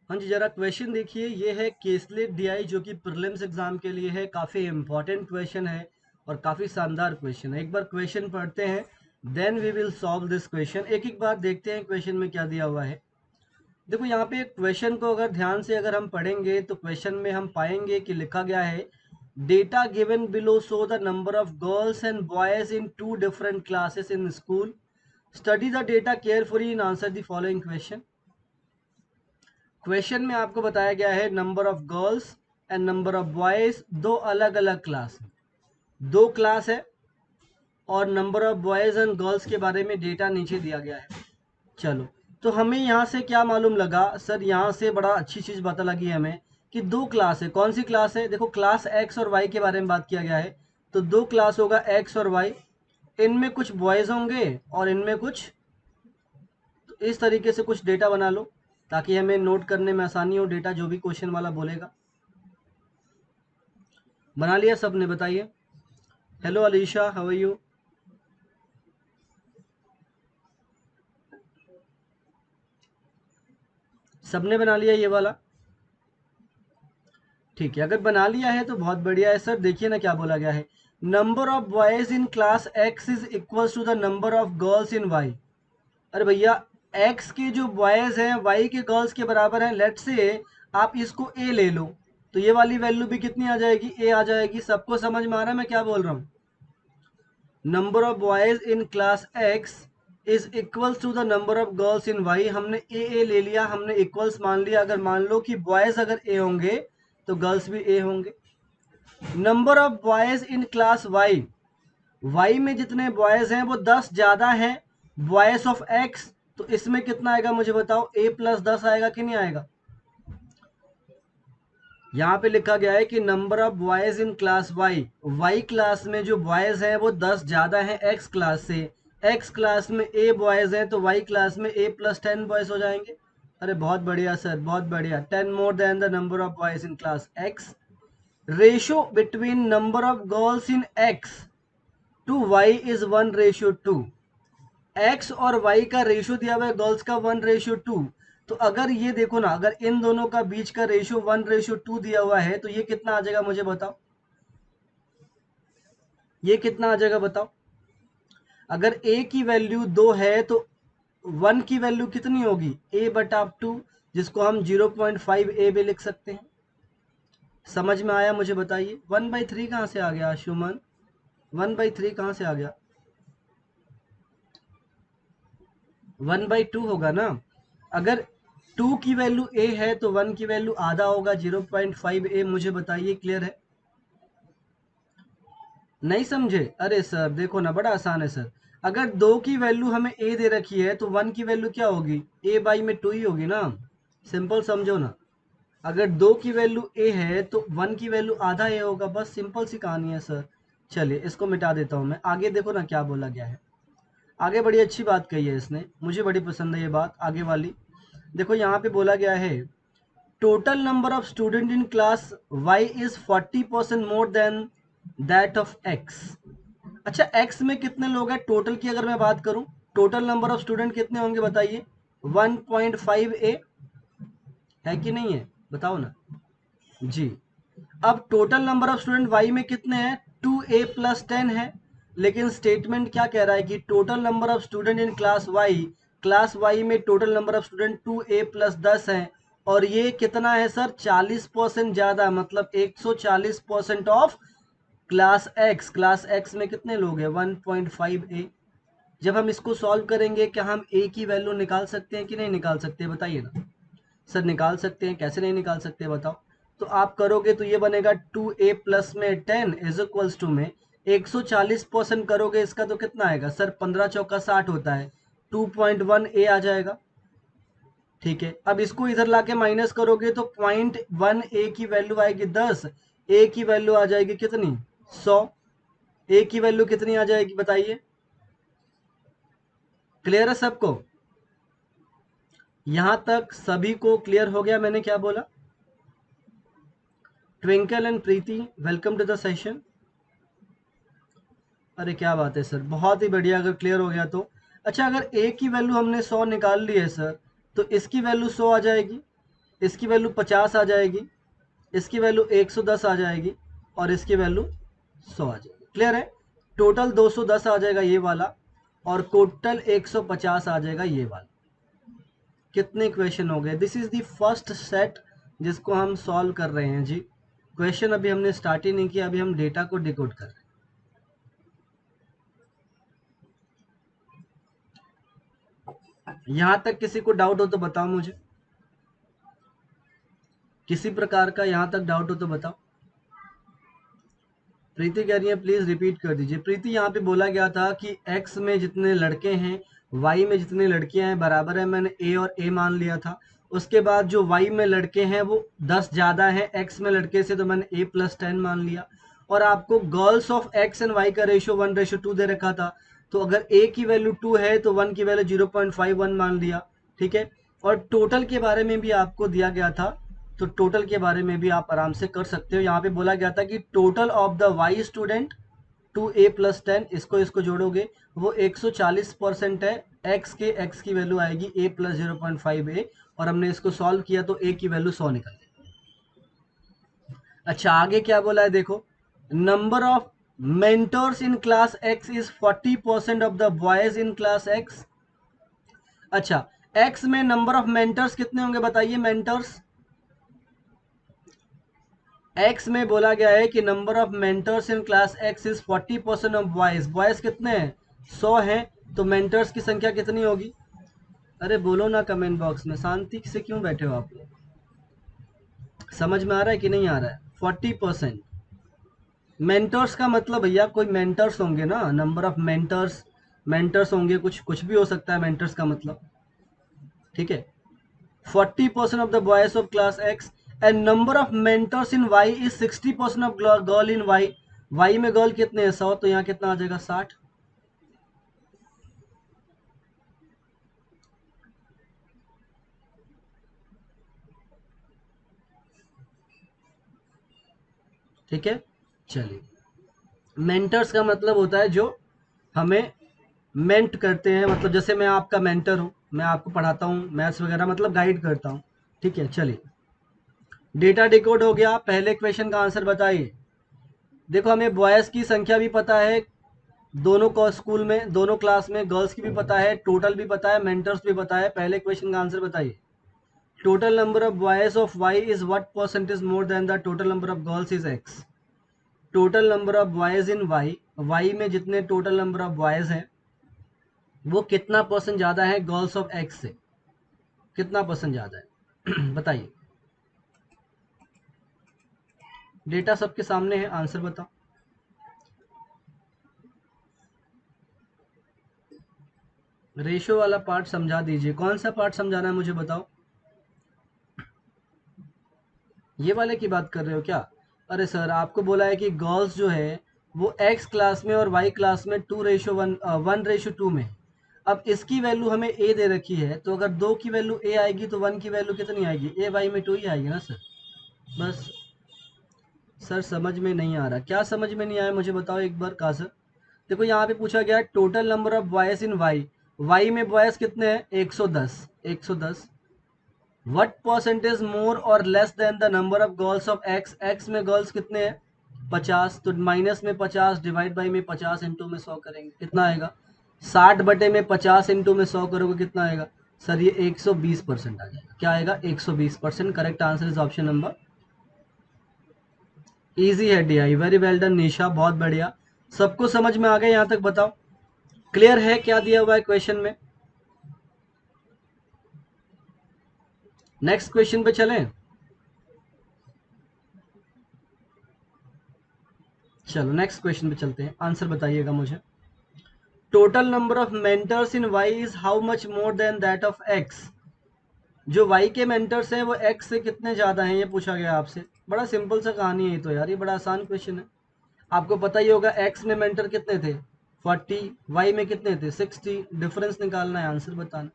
हाँ जी, ज़रा क्वेश्चन देखिए, ये है केसलेट डीआई जो कि प्रीलिम्स एग्जाम के लिए है। काफ़ी इंपॉर्टेंट क्वेश्चन है और काफ़ी शानदार क्वेश्चन है। एक बार क्वेश्चन पढ़ते हैं, then we will solve this question. एक एक बार देखते हैं क्वेश्चन में क्या दिया हुआ है। देखो यहाँ पे क्वेश्चन को अगर ध्यान से अगर हम पढ़ेंगे तो क्वेश्चन में हम पाएंगे कि लिखा गया है, data given below show the number of girls and boys in 2 different classes in school. Study the data carefully in answer the following question. Question में आपको बताया गया है number of girls and number of boys, दो अलग अलग class है, दो क्लास है और number of boys and girls के बारे में डेटा नीचे दिया गया है। चलो, तो हमें यहाँ से क्या मालूम लगा सर, यहाँ से बड़ा अच्छी चीज़ पता लगी हमें कि दो क्लास है। कौन सी क्लास है? देखो, क्लास एक्स और वाई के बारे में बात किया गया है, तो दो क्लास होगा एक्स और वाई। इनमें कुछ बॉयज़ होंगे और इनमें कुछ, तो इस तरीके से कुछ डेटा बना लो ताकि हमें नोट करने में आसानी हो डेटा जो भी क्वेश्चन वाला बोलेगा। बना लिया सबने? बताइए। Hello Alisha, how are you? सबने बना लिया ये वाला? ठीक है, अगर बना लिया है तो बहुत बढ़िया है सर। देखिए ना क्या बोला गया है, number of boys in class X is equal to the number of girls in Y. अरे भैया, एक्स के जो बॉयज हैं वाई के गर्ल्स के बराबर हैं। लेट से आप इसको ए ले लो, तो ये वाली वैल्यू भी कितनी आ जाएगी? ए आ जाएगी। सबको समझ में आ रहा है मैं क्या बोल रहा हूँ? Number of boys in class X is equals to the number of girls in Y. हमने ए ले लिया, हमने इक्वल्स मान लिया। अगर मान लो कि बॉयज अगर ए होंगे तो गर्ल्स भी ए होंगे। Number of boys in class Y, Y में जितने बॉयज हैं वो 10 ज्यादा हैं बॉयज ऑफ एक्स, तो इसमें कितना आएगा मुझे बताओ? ए प्लस 10 आएगा कि नहीं आएगा? यहाँ पे लिखा गया है कि number of boys in class Y, Y class में जो बॉयज हैं वो 10 ज्यादा हैं एक्स क्लास से। एक्स क्लास में ए बॉयज हैं तो वाई क्लास में ए प्लस 10 बॉयज हो जाएंगे। अरे बहुत बढ़िया सर, बहुत बढ़िया। 10 more than the number of boys in class X. Ratio between number of girls in X to Y is 1:2। X और वाई का रेशियो दिया हुआ है गर्ल्स का 1:2। तो अगर ये देखो ना, अगर इन दोनों का बीच का रेशियो 1:2 दिया हुआ है तो ये कितना आ जाएगा मुझे बताओ? ये कितना आ जाएगा बताओ? अगर ए की वैल्यू 2 है तो 1 की वैल्यू कितनी होगी? a/2, जिसको हम 0.5 ए भी लिख सकते हैं। समझ में आया मुझे बताइए? 1/3 कहाँ से आ गया सुमन? 1/3 कहाँ से आ गया? 1/2 होगा ना। अगर 2 की वैल्यू ए है तो 1 की वैल्यू आधा होगा, 0.5 ए। मुझे बताइए, क्लियर है? नहीं समझे? अरे सर देखो ना, बड़ा आसान है सर। अगर 2 की वैल्यू हमें ए दे रखी है तो 1 की वैल्यू क्या होगी? ए बाई में 2 ही होगी ना। सिंपल समझो ना। अगर 2 की वैल्यू ए है तो 1 की वैल्यू आधा ए होगा। बस सिंपल सी कहानी है सर। चलिए इसको मिटा देता हूँ मैं। आगे देखो ना क्या बोला गया है। आगे बड़ी अच्छी बात कही है इसने, मुझे बड़ी पसंद है ये बात आगे वाली। देखो यहाँ पे बोला गया है, total number of student in class y is 40% more than that of x। अच्छा, x में कितने लोग हैं टोटल की अगर मैं बात करूं, टोटल नंबर ऑफ स्टूडेंट कितने होंगे बताइए? 1.5 ए है कि नहीं है? बताओ ना जी। अब total number of student y में कितने हैं? 2a प्लस 10 है। लेकिन स्टेटमेंट क्या कह रहा है कि total number of student in class y में total number of student 2a plus 10 है। और ये कितना है सर? 40% ज्यादा, मतलब 140% ऑफ क्लास एक्स में कितने लोग हैं? 1.5 ए। जब हम इसको सॉल्व करेंगे क्या हम ए की वैल्यू निकाल सकते हैं कि नहीं निकाल सकते? बताइए ना सर। निकाल सकते हैं, कैसे नहीं निकाल सकते बताओ? तो आप करोगे तो ये बनेगा 2a प्लस में 10 इज इक्वल्स टू में 140% करोगे इसका तो कितना आएगा सर? 15 चौका 60 होता है, 2.1 ए आ जाएगा। ठीक है, अब इसको इधर लाके माइनस करोगे तो 0.1 ए की वैल्यू आएगी 10, ए की वैल्यू आ जाएगी कितनी? 100। ए की वैल्यू कितनी आ जाएगी बताइए? क्लियर है सबको? यहां तक सभी को क्लियर हो गया मैंने क्या बोला? Twinkle and Preeti, welcome to the session. अरे क्या बात है सर, बहुत ही बढ़िया। अगर क्लियर हो गया तो अच्छा, अगर ए की वैल्यू हमने 100 निकाल ली है सर तो इसकी वैल्यू 100 आ जाएगी। इसकी वैल्यू 50 आ जाएगी, इसकी वैल्यू 110 आ जाएगी और इसकी वैल्यू 100 आ जाएगी। क्लियर है? टोटल 210 आ जाएगा ये वाला और टोटल 150 आ जाएगा ये वाला। कितने क्वेश्चन हो गए? This is the first set जिसको हम सॉल्व कर रहे हैं जी। क्वेश्चन अभी हमने स्टार्ट ही नहीं किया, अभी हम डेटा को डिकोड कर रहे हैं। यहां तक किसी को डाउट हो तो बताओ मुझे, किसी प्रकार का यहां तक डाउट हो तो बताओ। प्रीति कह रही है प्लीज रिपीट कर दीजिए। प्रीति, यहाँ पे बोला गया था कि x में जितने लड़के हैं y में जितने लड़कियां हैं बराबर है, मैंने a और a मान लिया था। उसके बाद जो y में लड़के हैं वो 10 ज्यादा है x में लड़के से, तो मैंने a + 10 मान लिया। और आपको girls of x and y का रेशियो 1:2 दे रखा था, तो अगर a की वैल्यू 2 है तो 1 की वैल्यू 0.51 मान लिया। ठीक है, और टोटल के बारे में भी आपको दिया गया था, तो टोटल के बारे में भी आप आराम से कर सकते हो। यहाँ पे बोला गया था कि total of the Y student to a + 10, इसको जोड़ोगे वो 140% है। x की वैल्यू आएगी a + 0.5a और हमने इसको सॉल्व किया तो a की वैल्यू 100 निकल गई। अच्छा, आगे क्या बोला है देखो, number of mentors in class x is 40% of the boys in class x। अच्छा, x में नंबर ऑफ मेंटर्स कितने होंगे बताइए? मेंटर्स x में बोला गया है कि number of mentors in class x is 40% of boys. Boys कितने हैं? 100 हैं, तो मेंटर्स की संख्या कितनी होगी? अरे बोलो ना कमेंट बॉक्स में, शांति से क्यों बैठे हो आप लोग? समझ में आ रहा है कि नहीं आ रहा है? 40%। मेंटर्स का मतलब भैया कोई मेंटर्स होंगे ना, नंबर ऑफ मेंटर्स, मेंटर्स होंगे, कुछ कुछ भी हो सकता है मेंटर्स का मतलब। ठीक है, 40% of the boys of class X and number of mentors in Y is 60% of girl in Y। Y में गर्ल कितने हैं? 100, तो यहाँ कितना आ जाएगा? 60। ठीक है, चलिए। मेंटर्स का मतलब होता है जो हमें मेंट करते हैं, मतलब जैसे मैं आपका मेंटर हूँ, मैं आपको पढ़ाता हूँ मैथ्स वगैरह, मतलब गाइड करता हूँ। ठीक है, चलिए डेटा डिकोड हो गया। पहले क्वेश्चन का आंसर बताइए। देखो, हमें बॉयज़ की संख्या भी पता है, दोनों को स्कूल में, दोनों क्लास में, गर्ल्स की भी पता है, टोटल भी पता है, मेंटर्स भी पता है। पहले क्वेश्चन का आंसर बताइए। Total number of boys of Y is what percentage more than the total number of girls is X. Total number of boys in Y, Y में जितने टोटल नंबर ऑफ बॉयज हैं वो कितना percent ज्यादा है girls of x से? कितना percent ज्यादा है? बताइए। डेटा सबके सामने है, आंसर बताओ। रेशियो वाला पार्ट समझा दीजिए। कौन सा पार्ट समझाना है मुझे बताओ। ये वाले की बात कर रहे हो क्या? अरे सर, आपको बोला है कि गर्ल्स जो है वो एक्स क्लास में और वाई क्लास में 2:1 1:2 में। अब इसकी वैल्यू हमें ए दे रखी है, तो अगर 2 की वैल्यू ए आएगी तो 1 की वैल्यू कितनी आएगी? ए वाई में 2 ही आएगी ना सर। बस। सर समझ में नहीं आ रहा, क्या समझ में नहीं आया मुझे बताओ एक बार। कहा सर, देखो यहाँ पे पूछा गया total number of boys in Y, Y में बॉयज कितने हैं? 110। 110 व्हाट परसेंटेज मोर और less than the number of girls of X. X में गर्ल्स कितने हैं? 50, तो माइनस में 50 डिवाइड बाई में 50 इंटू में 100 करेंगे, कितना आएगा? 60/50 इंटू में 100 करोगे, कितना आएगा? सर ये 120% आ जाएगा। क्या आएगा? 120%। Correct answer is option number. Easy है D I, very well done Nisha, बहुत बढ़िया। सबको समझ में आ गया यहाँ तक? बताओ क्लियर है क्या दिया हुआ है क्वेश्चन में? नेक्स्ट क्वेश्चन पे चलें। चलो नेक्स्ट क्वेश्चन पे चलते हैं, आंसर बताइएगा मुझे। Total number of mentors in Y is how much more than that of X. जो वाई के मेंटर्स हैं वो एक्स से कितने ज्यादा हैं, ये पूछा गया आपसे। बड़ा सिंपल सा कहानी है ये तो यार, ये बड़ा आसान क्वेश्चन है। आपको पता ही होगा एक्स में मेंटर कितने थे? 40, वाई में कितने थे? 60। डिफरेंस निकालना है, आंसर बताना।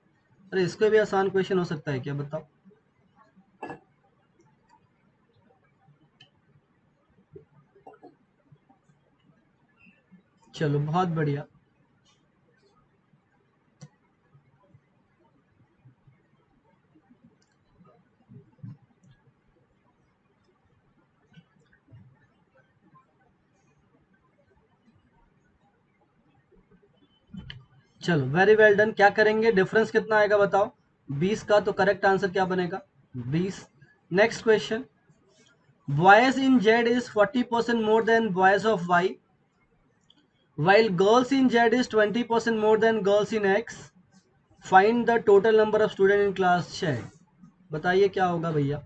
अरे इसको भी आसान क्वेश्चन हो सकता है क्या, बताओ। चलो बहुत बढ़िया। चलो वेरी वेल डन। क्या करेंगे, डिफरेंस कितना आएगा बताओ, 20 का। तो करेक्ट आंसर क्या बनेगा, 20। Next question, boys in Z is 40% more than boys of Y, while girls in Z is 20% more than girls in X. Find the total number of student in class Z. बताइए क्या होगा भैया।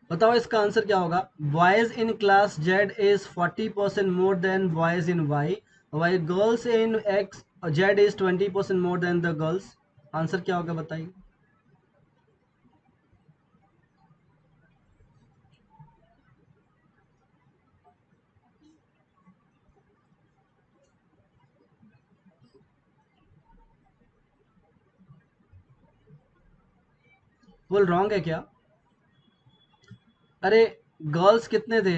बताओ इसका answer क्या होगा। Boys in class Z is 40% more than boys in Y, while girls in X Z is 20% more than the girls. Answer क्या होगा बताइए। बोल रॉन्ग है क्या। अरे गर्ल्स कितने थे,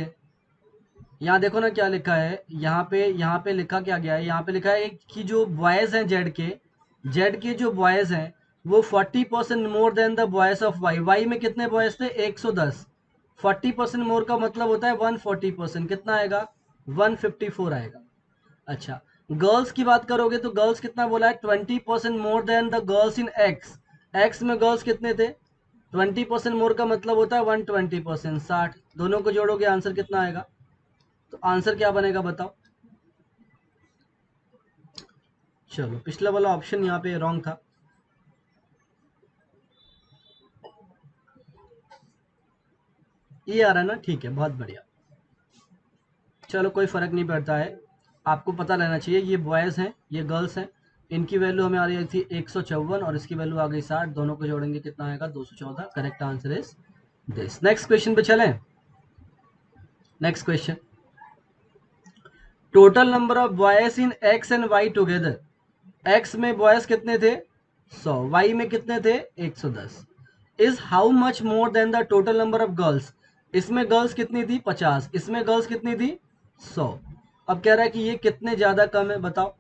यहाँ देखो ना क्या लिखा है, यहाँ पे लिखा क्या गया है, यहाँ पे लिखा है कि जो बॉयज हैं जेड के जो बॉयज हैं वो 40% more than the boys of Y. Y में कितने बॉयज थे, 110। 40% मोर का मतलब होता है 140%, कितना आएगा, 154 आएगा। अच्छा, गर्ल्स की बात करोगे तो गर्ल्स कितना बोला है, 20% मोर than the girls in x. X में गर्ल्स कितने थे, 20% मोर का मतलब होता है 120%, 60। दोनों को जोड़ोगे आंसर कितना आएगा, तो आंसर क्या बनेगा बताओ। चलो पिछला वाला ऑप्शन यहाँ पे रॉन्ग था। ये आ रहा है ना, ठीक है, बहुत बढ़िया। चलो कोई फर्क नहीं पड़ता है, आपको पता रहना चाहिए ये बॉयज हैं ये गर्ल्स हैं। इनकी वैल्यू हमें आ रही थी 154 और इसकी वैल्यू आ गई 60, दोनों को जोड़ेंगे कितना आएगा, 214। Correct answer is this. Next question पे चलें। Next question, total number of boys in X and Y together. X में बॉयज कितने थे, 100, वाई में कितने थे, 110, is how much more than the total number of girls. इसमें गर्ल्स कितनी थी, 50, इसमें गर्ल्स कितनी थी, 100। अब कह रहा है कि ये कितने ज्यादा कम है बताओ।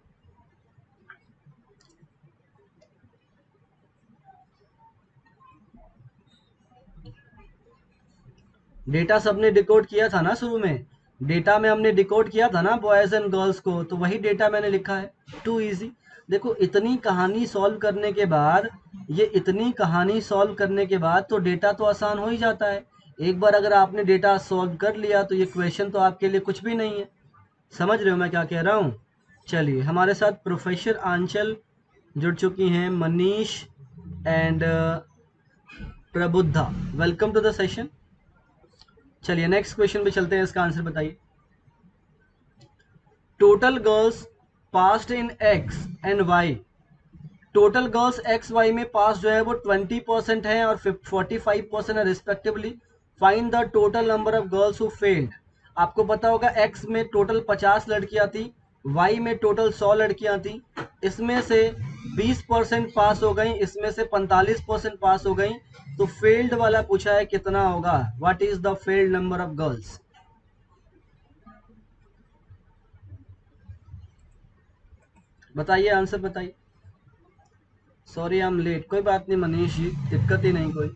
डेटा सबने डिकोड किया था ना शुरू में, डेटा में हमने डिकोड किया था ना बॉयज एंड गर्ल्स को, तो वही डेटा मैंने लिखा है। Too easy. देखो इतनी कहानी सॉल्व करने के बाद, ये इतनी कहानी सॉल्व करने के बाद तो डेटा तो आसान हो ही जाता है। एक बार अगर आपने डेटा सॉल्व कर लिया तो ये क्वेश्चन तो आपके लिए कुछ भी नहीं है। समझ रहे हो मैं क्या कह रहा हूँ। चलिए हमारे साथ प्रोफेसर आंचल जुड़ चुकी हैं, Manish and Prabuddha, welcome to the session. चलिए नेक्स्ट क्वेश्चन पे चलते हैं, इसका आंसर बताइए। Total girls passed in X and Y. Total girls X Y में पास जो है वो 20% है और 45% है respectively. Find the total number of girls who failed. आपको पता होगा एक्स में टोटल 50 लड़कियां थी, वाई में टोटल 100 लड़कियां थी। इसमें से 20% पास हो गई, इसमें से 45% पास हो गई। तो फेल्ड वाला पूछा है कितना होगा, what is the failed number of girls. बताइए आंसर बताइए। सॉरी आई एम लेट, कोई बात नहीं मनीष जी, दिक्कत ही नहीं कोई।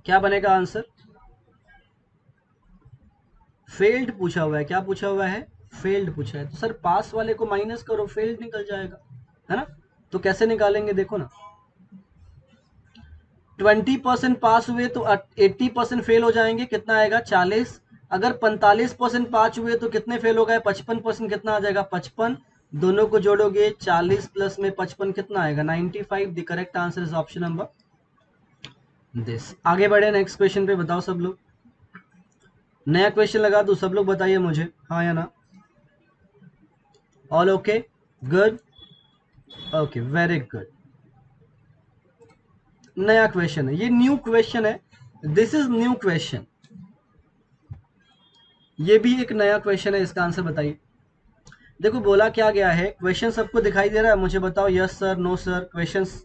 क्या बनेगा आंसर, फेल्ड पूछा हुआ है, क्या पूछा हुआ है, फेल्ड पूछा है। तो सर पास वाले को माइनस करो, फेल्ड निकल जाएगा, है ना। तो कैसे निकालेंगे देखो ना, 20% पास हुए तो 80% फेल हो जाएंगे, कितना आएगा, 40। अगर 45% पास हुए तो कितने फेल हो गए, 55%, कितना आ जाएगा, 55। दोनों को जोड़ोगे 40 प्लस में 55 कितना आएगा, 95। The correct answer is option number this. आगे बढ़े नेक्स्ट क्वेश्चन पे, बताओ सब लोग। नया क्वेश्चन लगा दूं, सब लोग बताइए मुझे, हाँ या ना। All okay, good, okay very good. नया क्वेश्चन है, ये न्यू क्वेश्चन है, दिस इज न्यू क्वेश्चन। ये भी एक नया क्वेश्चन है, इसका आंसर बताइए। देखो बोला क्या गया है, क्वेश्चन सबको दिखाई दे रहा है, मुझे बताओ yes sir no sir, questions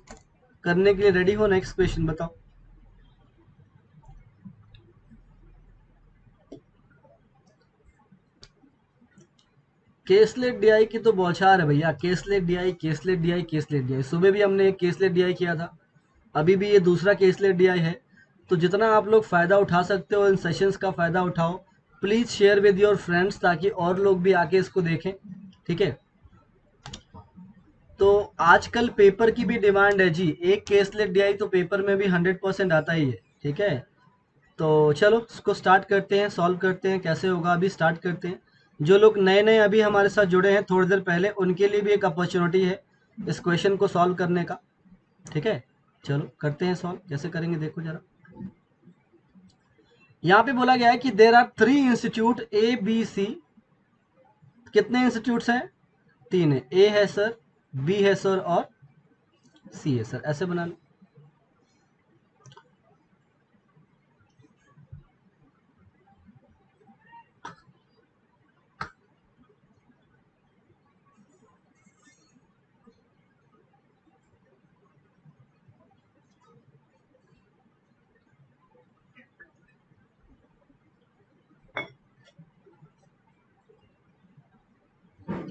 करने के लिए रेडी हो। नेक्स्ट क्वेश्चन बताओ। केसलेट डीआई की तो बौछार है भैया, caselet DI, caselet DI, caselet DI. सुबह भी हमने एक केसलेट डीआई किया था, अभी भी ये दूसरा केसलेट डीआई है। तो जितना आप लोग फ़ायदा उठा सकते हो इन सेशंस का फ़ायदा उठाओ। Please share with your friends ताकि और लोग भी आके इसको देखें, ठीक है। तो आजकल पेपर की भी डिमांड है जी, एक केसलेट डीआई तो पेपर में भी 100% आता ही है, ठीक है। तो चलो इसको स्टार्ट करते हैं, सॉल्व करते हैं, कैसे होगा अभी स्टार्ट करते हैं। जो लोग नए नए अभी हमारे साथ जुड़े हैं थोड़ी देर पहले, उनके लिए भी एक अपॉर्चुनिटी है इस क्वेश्चन को सॉल्व करने का, ठीक है। चलो करते हैं सॉल्व, कैसे करेंगे देखो जरा। यहाँ पे बोला गया है कि there are 3 institute A B C. कितने इंस्टीट्यूट्स हैं? 3 है। ए है सर, बी है सर और सी है सर। ऐसे बना लो।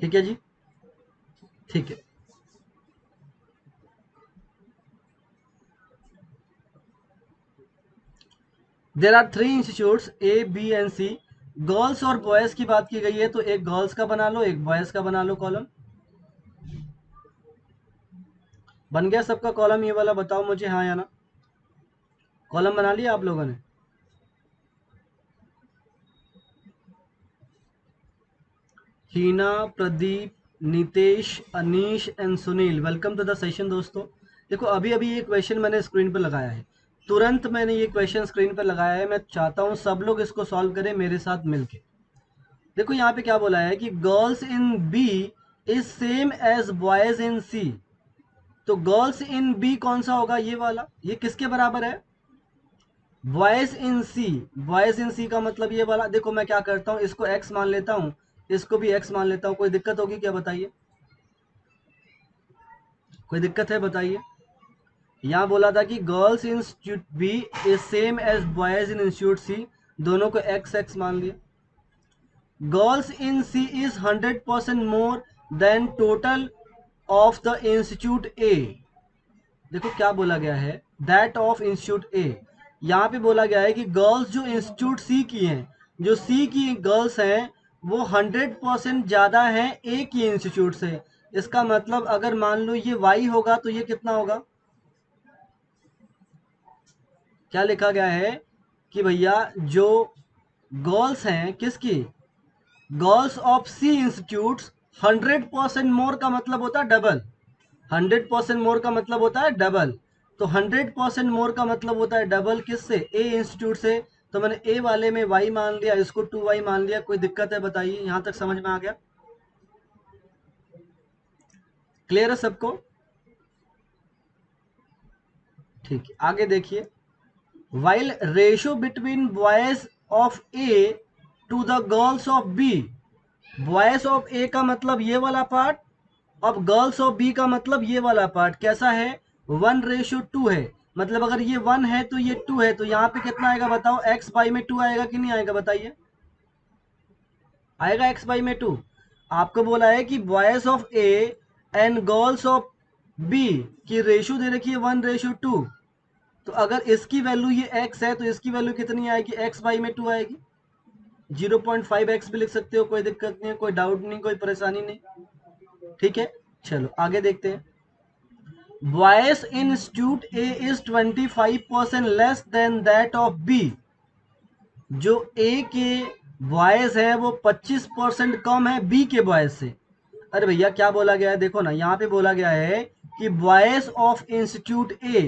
ठीक है जी, ठीक है। There are 3 institutes A B and C. Girls और बॉयज की बात की गई है, तो एक गर्ल्स का बना लो, एक बॉयज का बना लो कॉलम। बन गया सबका कॉलम ये वाला? बताओ मुझे हाँ या ना। कॉलम बना लिया आप लोगों ने? Heena, Pradeep, Nitesh, Anish and Sunil, welcome to the session दोस्तों। देखो अभी अभी ये क्वेश्चन मैंने स्क्रीन पर लगाया है, तुरंत मैंने ये क्वेश्चन स्क्रीन पर लगाया है। मैं चाहता हूँ सब लोग इसको सॉल्व करें मेरे साथ मिलके। देखो यहाँ पे क्या बोला है कि girls in B is same as boys in C. तो गर्ल्स इन बी कौन सा होगा? ये वाला। ये किसके बराबर है? Boys in C. Boys in सी का मतलब ये वाला। देखो मैं क्या करता हूँ, इसको एक्स मान लेता हूँ, इसको भी एक्स मान लेता हूँ। कोई दिक्कत होगी क्या बताइए? कोई दिक्कत है बताइए? यहाँ बोला था कि girls in institute B is same as boys in institute C, दोनों को एक्स एक्स मान लिया। Girls in C is 100% more than total of the institute A. देखो क्या बोला गया है, दैट ऑफ इंस्टीट्यूट ए। यहाँ पे बोला गया है कि गर्ल्स जो इंस्टीट्यूट सी की हैं, जो सी की गर्ल्स हैं, वो 100% ज़्यादा हैं ए की इंस्टीट्यूट से। इसका मतलब अगर मान लो ये वाई होगा तो ये कितना होगा? क्या लिखा गया है कि भैया जो गर्ल्स हैं किसकी, गर्ल्स ऑफ सी इंस्टीट्यूट्स, 100% मोर का मतलब होता है डबल। 100% मोर का मतलब होता है डबल। तो 100% मोर का मतलब होता है डबल किससे? ए इंस्टीट्यूट से। तो मैंने ए वाले में वाई मान लिया, इसको 2y मान लिया। कोई दिक्कत है बताइए? यहां तक समझ में आ गया? क्लियर है सबको? ठीक है, आगे देखिए। While ratio between boys of A to the girls of B. Boys of A का मतलब ये वाला पार्ट, अब गर्ल्स ऑफ बी का मतलब ये वाला पार्ट कैसा है? 1:2 है। मतलब अगर ये 1 है तो ये 2 है, तो यहाँ पे कितना आएगा बताओ? एक्स बाई में 2 आएगा कि नहीं आएगा बताइए? आएगा एक्स बाई में 2। आपको बोला है कि boys of A and girls of B की रेशियो दे रखी है 1:2। तो अगर इसकी वैल्यू ये एक्स है तो इसकी वैल्यू कितनी आएगी? एक्स बाई में 2 आएगी। 0.5x भी लिख सकते हो, कोई दिक्कत नहीं है, कोई डाउट नहीं, कोई परेशानी नहीं, ठीक है। चलो आगे देखते हैं। Bias in institute A is 25% less than that of B। जो A के बॉयज है वो 25% कम है बी के बॉयज से। अरे भैया क्या बोला गया है देखो ना, यहाँ पे बोला गया है कि boys of institute A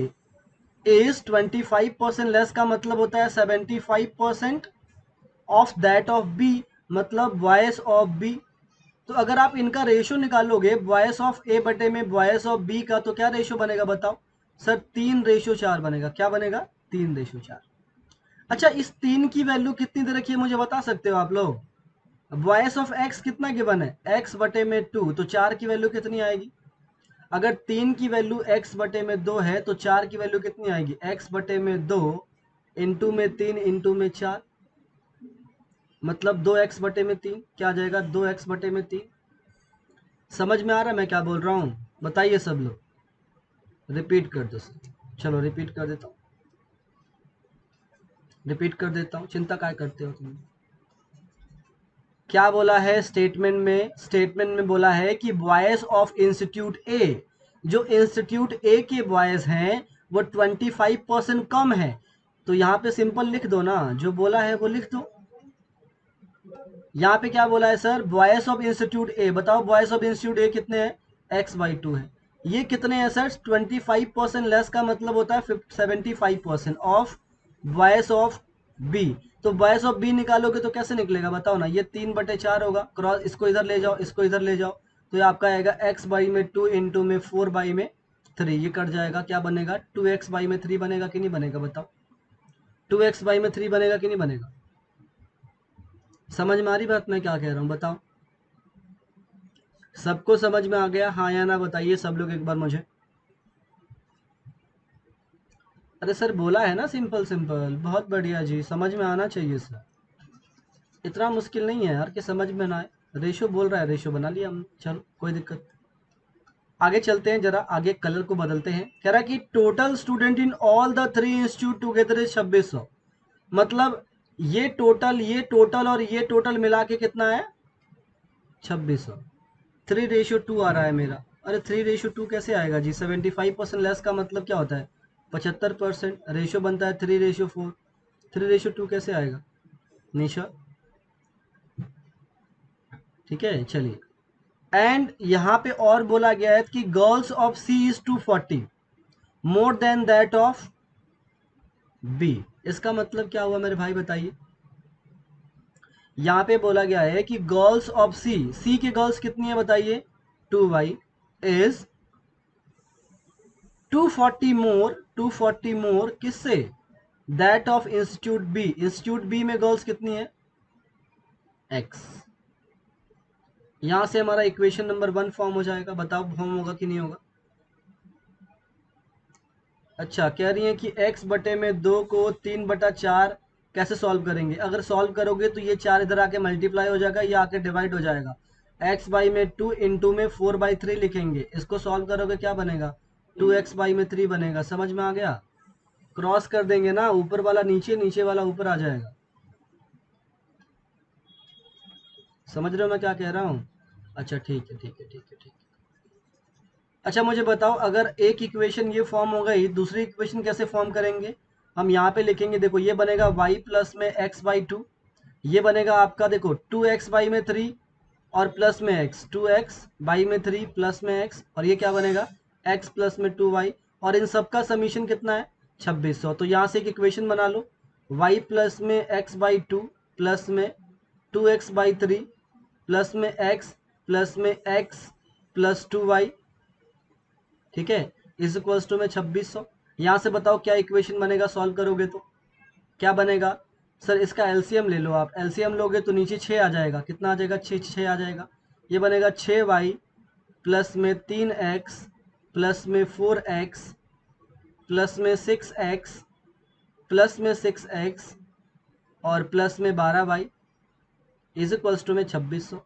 is 25% less का मतलब होता है 75% ऑफ दैट ऑफ बी, मतलब बॉयज ऑफ बी। तो अगर आप इनका रेशियो निकालोगे बॉयस ऑफ ए बटे में बॉयस ऑफ बी का, तो क्या रेशियो बनेगा बताओ? सर 3:4 बनेगा। क्या बनेगा? 3:4। अच्छा इस 3 की वैल्यू कितनी दे रखी है मुझे बता सकते हो आप लोग? बॉयस ऑफ एक्स कितना गिवन है? एक्स बटे में 2, तो 4 की वैल्यू कितनी आएगी? अगर 3 की वैल्यू एक्स बटे में 2 है तो 4 की वैल्यू कितनी आएगी? एक्स बटे में 2 इंटू में 3 इंटू में 4, मतलब 2x बटे में 3। क्या आ जाएगा? 2x बटे में 3। समझ में आ रहा है मैं क्या बोल रहा हूँ? बताइए सब लोग, रिपीट कर दो सर। चलो रिपीट कर देता हूँ, रिपीट कर देता हूँ, चिंता काय करते हो तुम? क्या बोला है स्टेटमेंट में? स्टेटमेंट में बोला है कि बॉयज ऑफ इंस्टीट्यूट ए, जो इंस्टीट्यूट ए के बॉयज हैं वो 25% कम है। तो यहाँ पे सिंपल लिख दो ना, जो बोला है वो लिख दो। यहाँ पे क्या बोला है सर? बॉयज ऑफ इंस्टीट्यूट ए, बताओ बॉयज ऑफ इंस्टीट्यूट ए कितने हैं? x/2 है। ये कितने हैं सर? 25% लेस का मतलब होता है 75% ऑफ बॉयज ऑफ बी। तो बॉयज ऑफ बी निकालोगे तो कैसे निकलेगा बताओ ना? ये 3/4 होगा, क्रॉस इसको इधर ले जाओ, इसको इधर ले जाओ, तो ये आपका आएगा x/2 इंटू में 4/3। ये कट जाएगा, क्या बनेगा? 2x/3 बनेगा कि नहीं बनेगा बताओ? 2x/3 बनेगा कि नहीं बनेगा? समझ में आ रही बात मैं क्या कह रहा हूँ? बताओ, सबको समझ में आ गया हाँ या ना? बताइए सब लोग एक बार मुझे। अरे सर बोला है ना सिंपल सिंपल, बहुत बढ़िया जी, समझ में आना चाहिए सर। इतना मुश्किल नहीं है यार कि समझ में ना आए। रेशो बोल रहा है, रेशो बना लिया हमने, चलो कोई दिक्कत। आगे चलते हैं, जरा आगे कलर को बदलते हैं। कह रहा है कि total student in all the 3 institute together is 2600। मतलब ये टोटल और ये टोटल मिला के कितना है? 2600। 3:2 आ रहा है मेरा। अरे 3:2 कैसे आएगा जी? 75% लेस का मतलब क्या होता है? 75%। रेशियो बनता है 3:4। 3:2 कैसे आएगा निशा? ठीक है चलिए। एंड यहाँ पे और बोला गया है कि girls of C is 240 more than that of B. इसका मतलब क्या हुआ मेरे भाई बताइए? यहाँ पे बोला गया है कि गर्ल्स ऑफ सी, सी के गर्ल्स कितनी है बताइए? 2y इज 240 मोर किससे? That of institute B. Institute B में गर्ल्स कितनी है? x। यहां से हमारा इक्वेशन नंबर 1 फॉर्म हो जाएगा। बताओ फॉर्म होगा कि नहीं होगा? अच्छा, कह रही है कि x बटे में 2 को 3/4 कैसे सॉल्व करेंगे? अगर सॉल्व करोगे तो ये 4 इधर आके मल्टीप्लाई हो जाएगा, ये आके डिवाइड हो जाएगा। x/2 इंटू में 4/3 लिखेंगे। इसको सॉल्व करोगे क्या बनेगा? 2x/3 बनेगा। समझ में आ गया? क्रॉस कर देंगे ना, ऊपर वाला नीचे, नीचे वाला ऊपर आ जाएगा। समझ रहे हो मैं क्या कह रहा हूँ? अच्छा ठीक है ठीक है ठीक है ठीक है। अच्छा मुझे बताओ, अगर एक इक्वेशन ये फॉर्म हो गई, दूसरी इक्वेशन कैसे फॉर्म करेंगे? हम यहाँ पे लिखेंगे, देखो ये बनेगा y प्लस में x/2। ये बनेगा आपका देखो 2x/3 और प्लस में x, 2x/3 प्लस में x, और ये क्या बनेगा? x प्लस में 2y। और इन सब का समीशन कितना है? 2600। तो यहाँ से एक इक्वेशन बना लो, y प्लस में x/2 प्लस में 2x/3 प्लस में x प्लस में x प्लस 2y, ठीक है, इज इक्वल्स टू में 2600। यहाँ से बताओ क्या इक्वेशन बनेगा सॉल्व करोगे तो? क्या बनेगा? सर इसका एलसीएम ले लो आप। एलसीएम लोगे तो नीचे 6 आ जाएगा। कितना आ जाएगा? 6 आ जाएगा। ये बनेगा 6y प्लस में 3x प्लस में 4x प्लस में 6x प्लस में 6x और प्लस में 12y इज इक्वल्स टू में 2600।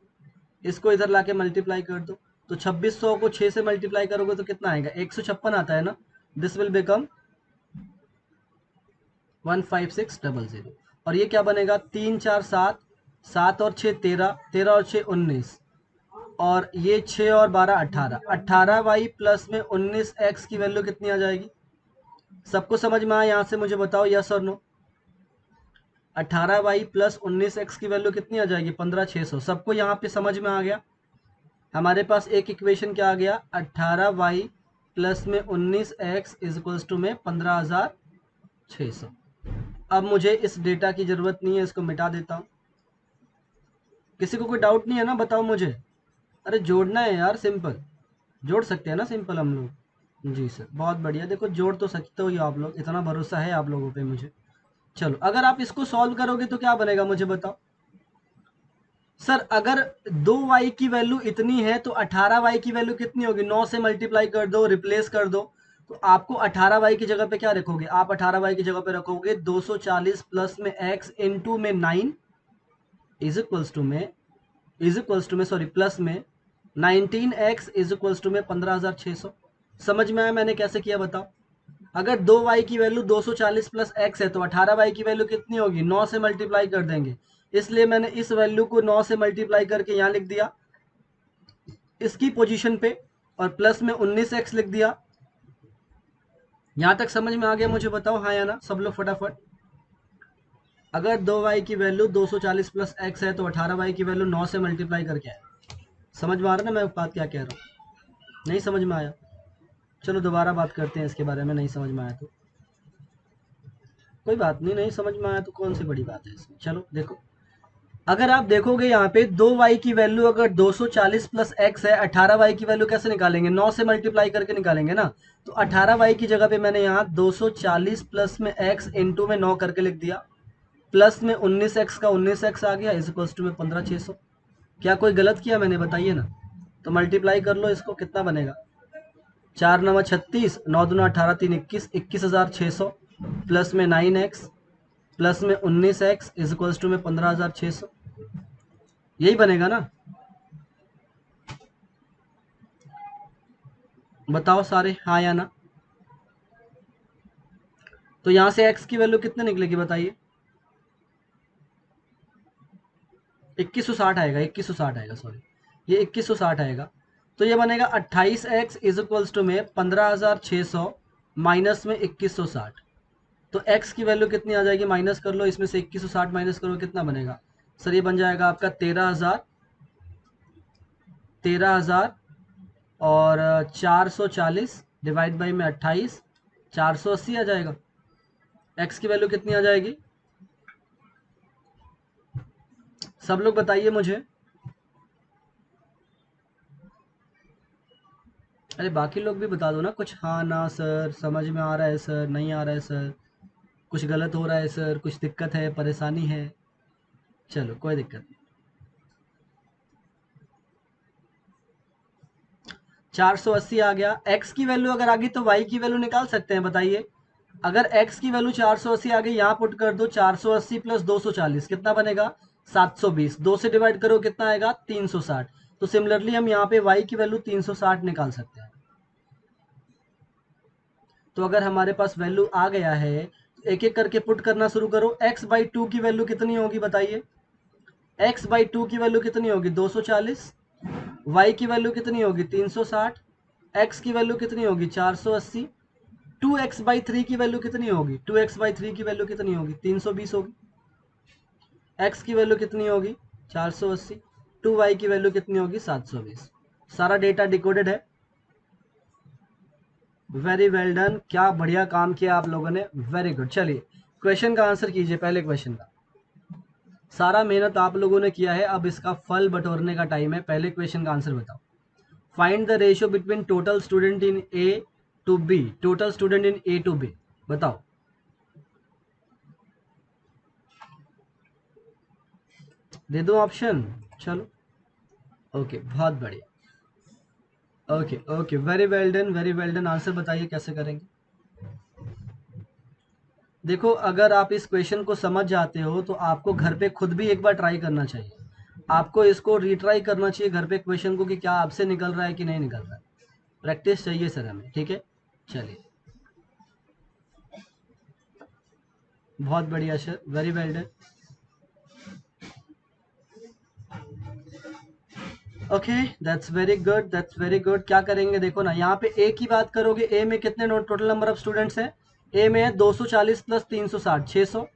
इसको इधर लाके मल्टीप्लाई कर दो, तो 2600 को 6 से मल्टीप्लाई करोगे तो कितना आएगा? 156 आता है ना। This will become 15600। और ये क्या बनेगा? 3 4 7, 7 और 6 13, 13 और 6 19, और ये 6 और 12 18। 18y प्लस में 19x की वैल्यू कितनी आ जाएगी? सबको समझ में आया यहाँ से मुझे बताओ, यस और नो? 18y प्लस 19x की वैल्यू कितनी आ जाएगी? 15600। सबको यहाँ पे समझ में आ गया? हमारे पास एक इक्वेशन क्या आ गया? 18y प्लस में 19x इज इक्वल्स टू में 15600। अब मुझे इस डेटा की जरूरत नहीं है, इसको मिटा देता हूँ। किसी को कोई डाउट नहीं है ना? बताओ मुझे। अरे जोड़ना है यार, सिंपल जोड़ सकते हैं ना सिंपल हम लोग। जी सर बहुत बढ़िया। देखो जोड़ तो सकते हो ही आप लोग, इतना भरोसा है आप लोगों पे मुझे। चलो अगर आप इसको सॉल्व करोगे तो क्या बनेगा मुझे बताओ? सर अगर 2y की वैल्यू इतनी है तो 18y की वैल्यू कितनी होगी? 9 से मल्टीप्लाई कर दो, रिप्लेस कर दो, तो आपको 18y की जगह पे क्या रखोगे? आप 18y की जगह पे रखोगे 240 प्लस में x इंटू में 9 इज इक्वल्स टू में सॉरी प्लस में 19x इज इक्वल्स टू में 15,600। समझ में आया मैंने कैसे किया बताओ। अगर 2y की वैल्यू 240 प्लस x है तो 18y की वैल्यू कितनी होगी, 9 से मल्टीप्लाई कर देंगे। इसलिए मैंने इस वैल्यू को 9 से मल्टीप्लाई करके यहाँ लिख दिया इसकी पोजीशन पे, और प्लस में 19x लिख दिया। यहां तक समझ में आ गया मुझे बताओ हाँ या ना सब लोग फटाफट। अगर 2y की वैल्यू 240 प्लस x है तो 18y की वैल्यू 9 से मल्टीप्लाई करके आए। समझ में आ रहा ना मैं बात क्या कह रहा हूँ? नहीं समझ में आया? चलो दोबारा बात करते हैं इसके बारे में, नहीं समझ में आया तो कोई बात नहीं, नहीं समझ में आया तो कौन सी बड़ी बात है इसमें। चलो देखो, अगर आप देखोगे यहाँ पे 2y की वैल्यू अगर 240 प्लस x है, 18y की वैल्यू कैसे निकालेंगे, 9 से मल्टीप्लाई करके निकालेंगे ना। तो 18y की जगह पे मैंने यहाँ 240 प्लस में x इंटू में 9 करके लिख दिया, प्लस में 19x का 19x आ गया इज इक्वल टू में 15,600। क्या कोई गलत किया मैंने, बताइए ना। तो मल्टीप्लाई कर लो इसको, कितना बनेगा, 4 9 36, 9 दूना 18, 3 21, 21,600 प्लस में 9x प्लस में 19x इज इक्वल टू में 15,600। यही बनेगा ना, बताओ सारे हाँ या ना। तो यहां से x की वैल्यू कितने निकलेगी बताइए, 2160 आएगा, 2160 आएगा, सॉरी ये 2160 आएगा। तो ये बनेगा 28x इज इक्वल्स टू में 15,600 माइनस में 2160। तो x की वैल्यू कितनी आ जाएगी, माइनस कर लो इसमें से 2160 माइनस करो कितना बनेगा सर, ये बन जाएगा आपका 13,000 और 440 डिवाइड बाई में 28, 480 आ जाएगा। x की वैल्यू कितनी आ जाएगी, सब लोग बताइए मुझे। अरे बाकी लोग भी बता दो ना कुछ, हाँ ना सर, समझ में आ रहा है सर, नहीं आ रहा है सर, कुछ गलत हो रहा है सर, कुछ दिक्कत है, परेशानी है। चलो कोई दिक्कत नहीं। 480 आ गया। x की वैल्यू अगर आ गई तो y की वैल्यू निकाल सकते हैं, बताइए। अगर x की वैल्यू 480 आ गई, यहाँ पुट कर दो 480 प्लस 240 कितना बनेगा, 720। 2 से डिवाइड करो कितना आएगा, 360। तो सिमिलरली हम यहाँ पे y की वैल्यू 360 निकाल सकते हैं। तो अगर हमारे पास वैल्यू आ गया है तो एक एक करके पुट करना शुरू करो। x बाई 2 की वैल्यू कितनी होगी बताइए, x बाई 2 की वैल्यू कितनी होगी, 240। y की वैल्यू कितनी होगी, 360। x की वैल्यू कितनी होगी, 480। 2x बाई 3 की वैल्यू कितनी होगी, 2x बाई 3 की वैल्यू कितनी होगी, 320 होगी। x की वैल्यू कितनी होगी, 480। 2y की वैल्यू कितनी होगी, 720। सारा डेटा डिकोडेड है। वेरी वेल डन, क्या बढ़िया काम किया आप लोगों ने, वेरी गुड। चलिए क्वेश्चन का आंसर कीजिए, पहले क्वेश्चन का। सारा मेहनत आप लोगों ने किया है, अब इसका फल बटोरने का टाइम है। पहले क्वेश्चन का आंसर बताओ। Find the ratio between total student in A to B, total student in A to B, बताओ। दे दो ऑप्शन, चलो ओके बहुत बढ़िया, okay okay, very well done, very well done. Answer बताइए कैसे करेंगे। देखो अगर आप इस क्वेश्चन को समझ जाते हो तो आपको घर पे खुद भी एक बार ट्राई करना चाहिए, आपको इसको रीट्राई करना चाहिए घर पे क्वेश्चन को कि क्या आपसे निकल रहा है कि नहीं निकल रहा है। प्रैक्टिस चाहिए सर हमें, ठीक है। चलिए बहुत बढ़िया sir, very well done. Okay that's very good, that's very good. क्या करेंगे देखो ना, यहाँ पे ए की बात करोगे, ए में कितने टोटल नंबर ऑफ स्टूडेंट्स हैं, ए में है 240 प्लस 360 600,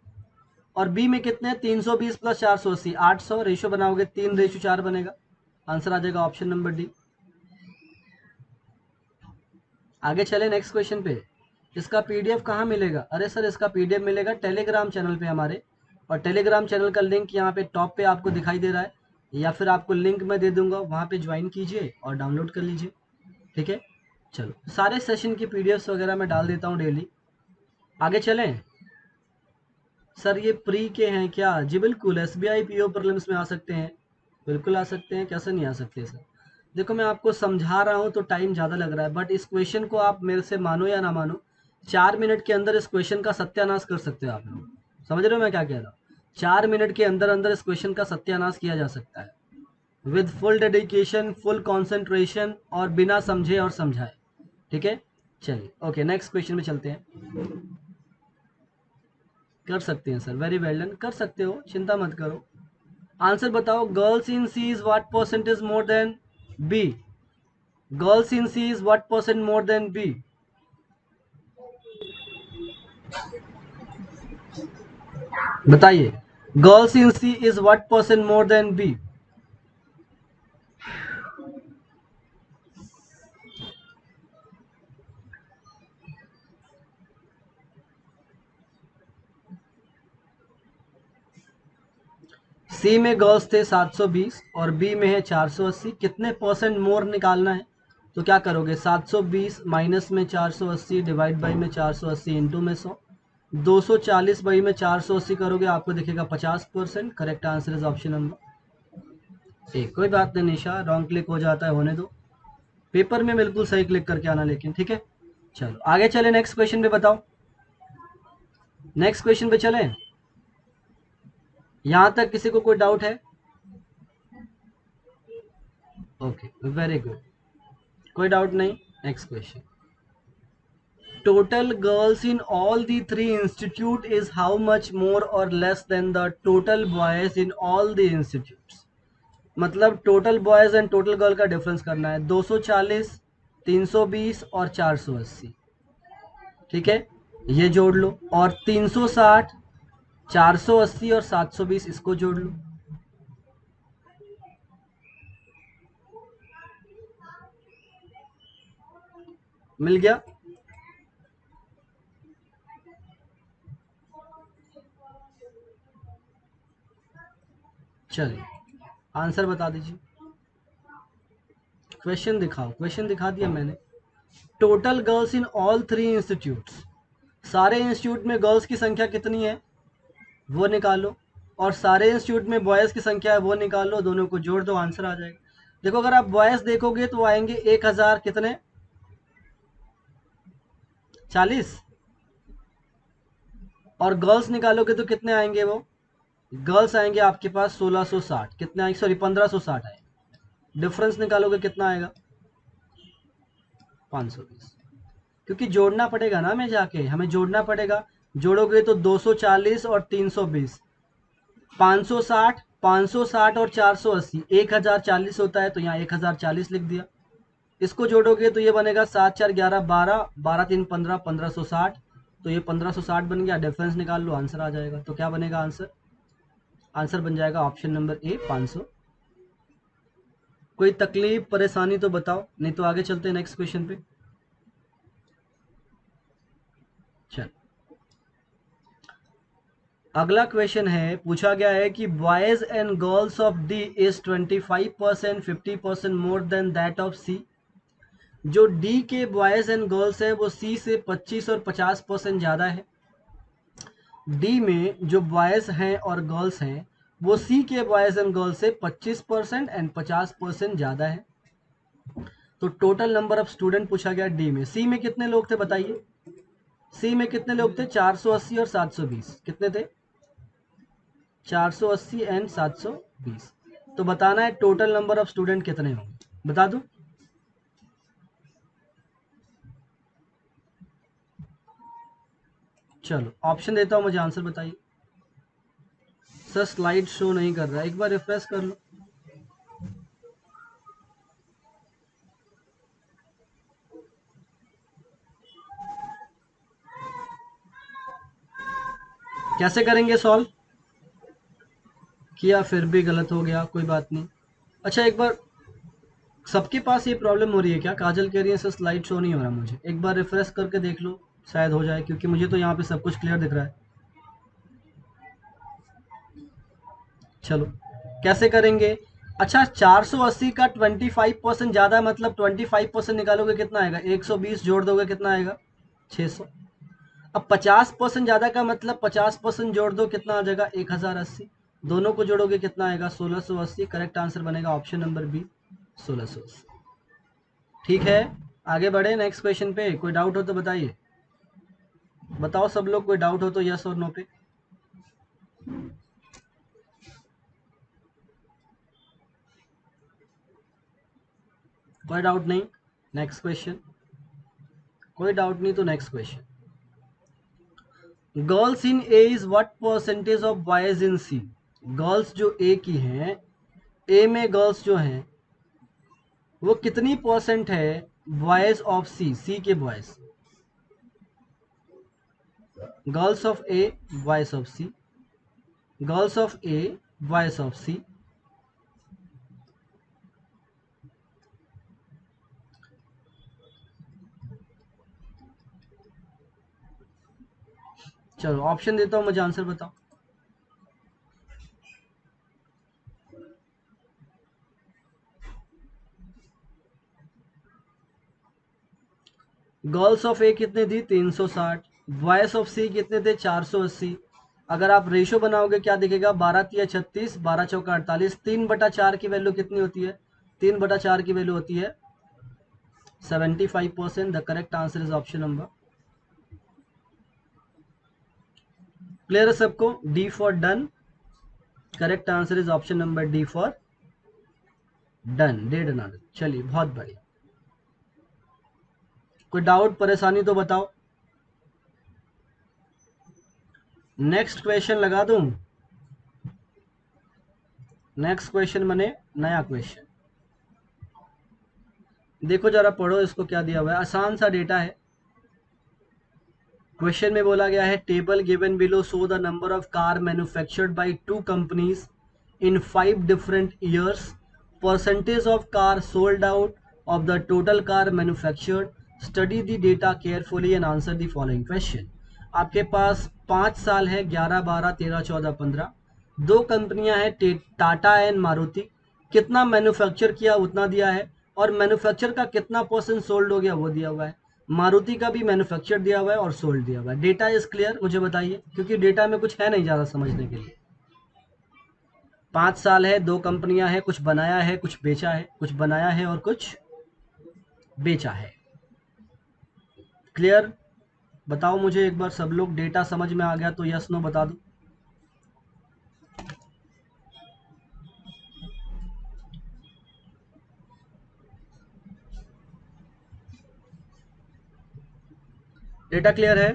और बी में कितने हैं 320 प्लस 480 800। रेशियो बनाओगे 3:4 बनेगा, आंसर आ जाएगा ऑप्शन नंबर डी। आगे चले नेक्स्ट क्वेश्चन पे। इसका पीडीएफ कहाँ मिलेगा, अरे सर इसका पीडीएफ मिलेगा टेलीग्राम चैनल पे हमारे, और टेलीग्राम चैनल का लिंक यहाँ पे टॉप पे आपको दिखाई दे रहा है, या फिर आपको लिंक मैं दे दूंगा, वहाँ पे ज्वाइन कीजिए और डाउनलोड कर लीजिए, ठीक है। चलो सारे सेशन की पीडीएफ वगैरह मैं डाल देता हूँ डेली। आगे चलें। सर ये प्री के हैं क्या, जी बिल्कुल, एसबीआई पीओ प्रीलिम्स में आ सकते हैं, बिल्कुल आ सकते हैं, कैसे नहीं आ सकते सर। देखो मैं आपको समझा रहा हूँ तो टाइम ज़्यादा लग रहा है, बट इस क्वेश्चन को आप मेरे से मानो या ना मानो, 4 मिनट के अंदर इस क्वेश्चन का सत्यानाश कर सकते हो आप लोग। समझ रहे हो मैं क्या कह रहा हूँ, 4 मिनट के अंदर अंदर इस क्वेश्चन का सत्यानाश किया जा सकता है। With full dedication, full concentration और बिना समझे और समझाए। ठीक है, चलिए ओके नेक्स्ट क्वेश्चन में चलते हैं। कर सकते हैं सर, वेरी वेल डन, कर सकते हो, चिंता मत करो। आंसर बताओ, girls in C is what percentage more than B? Girls in C is what percent more than B? बताइए, girls in C is what percent more than B? C में girls थे 720 और बी में है 480। कितने percent more निकालना है? तो क्या करोगे, 720 माइनस में 480 डिवाइड बाई में 480 इंटू में 100, 240 बाई में 480 करोगे, आपको दिखेगा 50%। Correct answer is option number A. कोई बात नहीं निशा, रॉन्ग क्लिक हो जाता है, होने दो, पेपर में बिल्कुल सही क्लिक करके आना लेकिन, ठीक है। चलो आगे चले, नेक्स्ट क्वेश्चन पे बताओ, नेक्स्ट क्वेश्चन पे चलें। यहां तक किसी को कोई डाउट है? ओके वेरी गुड, कोई डाउट नहीं। Next question, total girls in all the three institute is how much more or less than the total boys in all the institutes? मतलब total boys and total girl का difference करना है, 240, 320 और 480। ठीक है, ये जोड़ लो, और 360, 480 और 720 इसको जोड़ लो। मिल गया? चलिए आंसर बता दीजिए, क्वेश्चन दिखाओ, क्वेश्चन दिखा दिया मैंने। Total girls in all three institutes, सारे इंस्टीट्यूट में गर्ल्स की संख्या कितनी है वो निकालो, और सारे इंस्टीट्यूट में बॉयज़ की संख्या है वो निकाल लो, दोनों को जोड़ दो, आंसर आ जाएगा। देखो अगर आप बॉयज़ देखोगे तो आएंगे 1000 कितने, 40, और गर्ल्स निकालोगे तो कितने आएंगे वो, गर्ल्स आएंगे आपके पास 1660, कितने आएंगे, सॉरी 1560 आएंगे। डिफरेंस निकालोगे कितना आएगा, 520। क्योंकि जोड़ना पड़ेगा ना, हमें जाके हमें जोड़ना पड़ेगा। जोड़ोगे तो 240 और 320, 560, 560 और 480, 1040 होता है, तो यहाँ 1040 लिख दिया। इसको जोड़ोगे तो ये बनेगा 7 4 11 12, 12 3 15, 1560, तो ये 1560 बन गया। डिफरेंस निकाल लो, आंसर आ जाएगा। तो क्या बनेगा आंसर? आंसर बन जाएगा ऑप्शन नंबर ए, 500। कोई तकलीफ परेशानी तो बताओ, नहीं तो आगे चलते हैं नेक्स्ट क्वेश्चन पे। चल अगला क्वेश्चन है, पूछा गया है कि boys and girls of D is 25%, 50% more than that of C. जो डी के बॉयज एंड गर्ल्स है वो सी से 25 और 50% ज़्यादा है। डी में जो बॉयज़ हैं और गर्ल्स हैं वो सी के बॉयज़ एंड गर्ल्स से 25% एंड 50% ज़्यादा है। तो टोटल नंबर ऑफ स्टूडेंट पूछा गया डी में। सी में कितने लोग थे बताइए, सी में कितने लोग थे, 480 और 720, कितने थे, 480 एंड 720। तो बताना है टोटल नंबर ऑफ स्टूडेंट कितने होंगे, बता दो। चलो ऑप्शन देता हूं, मुझे आंसर बताइए। सर स्लाइड शो नहीं कर रहा है, एक बार रिफ्रेश कर लो। कैसे करेंगे सॉल्व, किया फिर भी गलत हो गया, कोई बात नहीं। अच्छा एक बार, सबके पास ये प्रॉब्लम हो रही है क्या? काजल कह रही है सर स्लाइड शो नहीं हो रहा मुझे, एक बार रिफ्रेश करके देख लो, शायद हो जाए, क्योंकि मुझे तो यहाँ पे सब कुछ क्लियर दिख रहा है। चलो कैसे करेंगे? अच्छा 480 का 25% ज़्यादा, मतलब 25% निकालोगे कितना आएगा, 120 जोड़ दोगे कितना आएगा, 600। अब 50% ज़्यादा का मतलब 50% जोड़ दो, कितना आ जाएगा, 1080। दोनों को जोड़ोगे कितना आएगा, 1680। करेक्ट आंसर बनेगा ऑप्शन नंबर बी, 1680। ठीक है, आगे बढ़े नेक्स्ट क्वेश्चन पे। कोई डाउट हो तो बताइए, बताओ सब लोग, कोई डाउट हो तो यस और नो पे। कोई डाउट नहीं? Next question. कोई डाउट नहीं तो next question. Girls in A is what percentage of boys in C? Girls जो ए की हैं, ए में गर्ल्स जो हैं वो कितनी परसेंट है बॉयज ऑफ सी, सी के boys? Girls of A, boys of C, girls of A, boys of C. चलो ऑप्शन देता हूं, मुझे आंसर बताओ। गर्ल्स ऑफ ए कितने दी? 360। बॉयज ऑफ सी कितने थे? 480। अगर आप रेशो बनाओगे क्या दिखेगा? 12 तिया 36, 12 चौका 48। 3/4 की वैल्यू कितनी होती है? 3/4 की वैल्यू होती है 75%। The correct answer is option number. Clear है सबको? D for done. Correct answer is option number D for done, dead another. चलिए बहुत बढ़िया। कोई डाउट परेशानी तो बताओ। नेक्स्ट क्वेश्चन लगा दूं? नेक्स्ट क्वेश्चन मने नया क्वेश्चन। देखो जरा पढ़ो इसको, क्या दिया हुआ है। आसान सा डेटा है। क्वेश्चन में बोला गया है table given below show the number of car manufactured by two companies in 5 different years, percentage of car sold out of the total car manufactured, study the data carefully and answer the following question. आपके पास 5 साल है, 11, 12, 13, 14, 15। दो कंपनियां हैं Tata and Maruti. कितना manufacture किया उतना दिया है, और मैन्युफैक्चर का कितना परसेंट सोल्ड हो गया वो दिया हुआ है। मारुति का भी मैन्युफैक्चर दिया हुआ है और सोल्ड दिया हुआ है। Data is clear? मुझे बताइए, क्योंकि डेटा में कुछ है नहीं ज़्यादा समझने के लिए। 5 साल है, दो कंपनियां हैं, कुछ बनाया है कुछ बेचा है, कुछ बनाया है और कुछ बेचा है। क्लियर? बताओ मुझे एक बार सब लोग, डेटा समझ में आ गया तो यस नो बता दो। डेटा क्लियर है?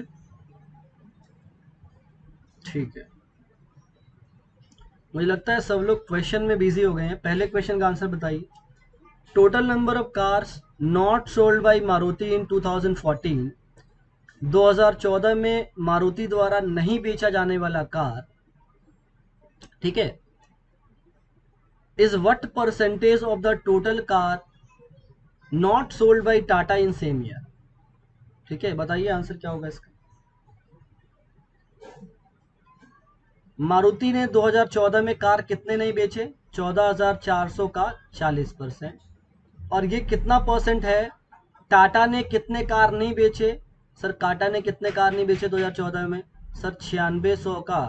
ठीक है। मुझे लगता है सब लोग क्वेश्चन में बिजी हो गए हैं। पहले क्वेश्चन का आंसर बताइए। Total number of cars not sold by Maruti in 2014, 2014 में मारुति द्वारा नहीं बेचा जाने वाला कार, ठीक है, is what percentage of the total car not sold by Tata in same year? ठीक है, बताइए आंसर क्या होगा इसका। मारुति ने 2014 में कार कितने नहीं बेचे? 14,400 का 40%। और ये कितना परसेंट है? टाटा ने कितने कार नहीं बेचे? सर टाटा ने कितने कार नहीं बेचे 2014 में? सर 9600 का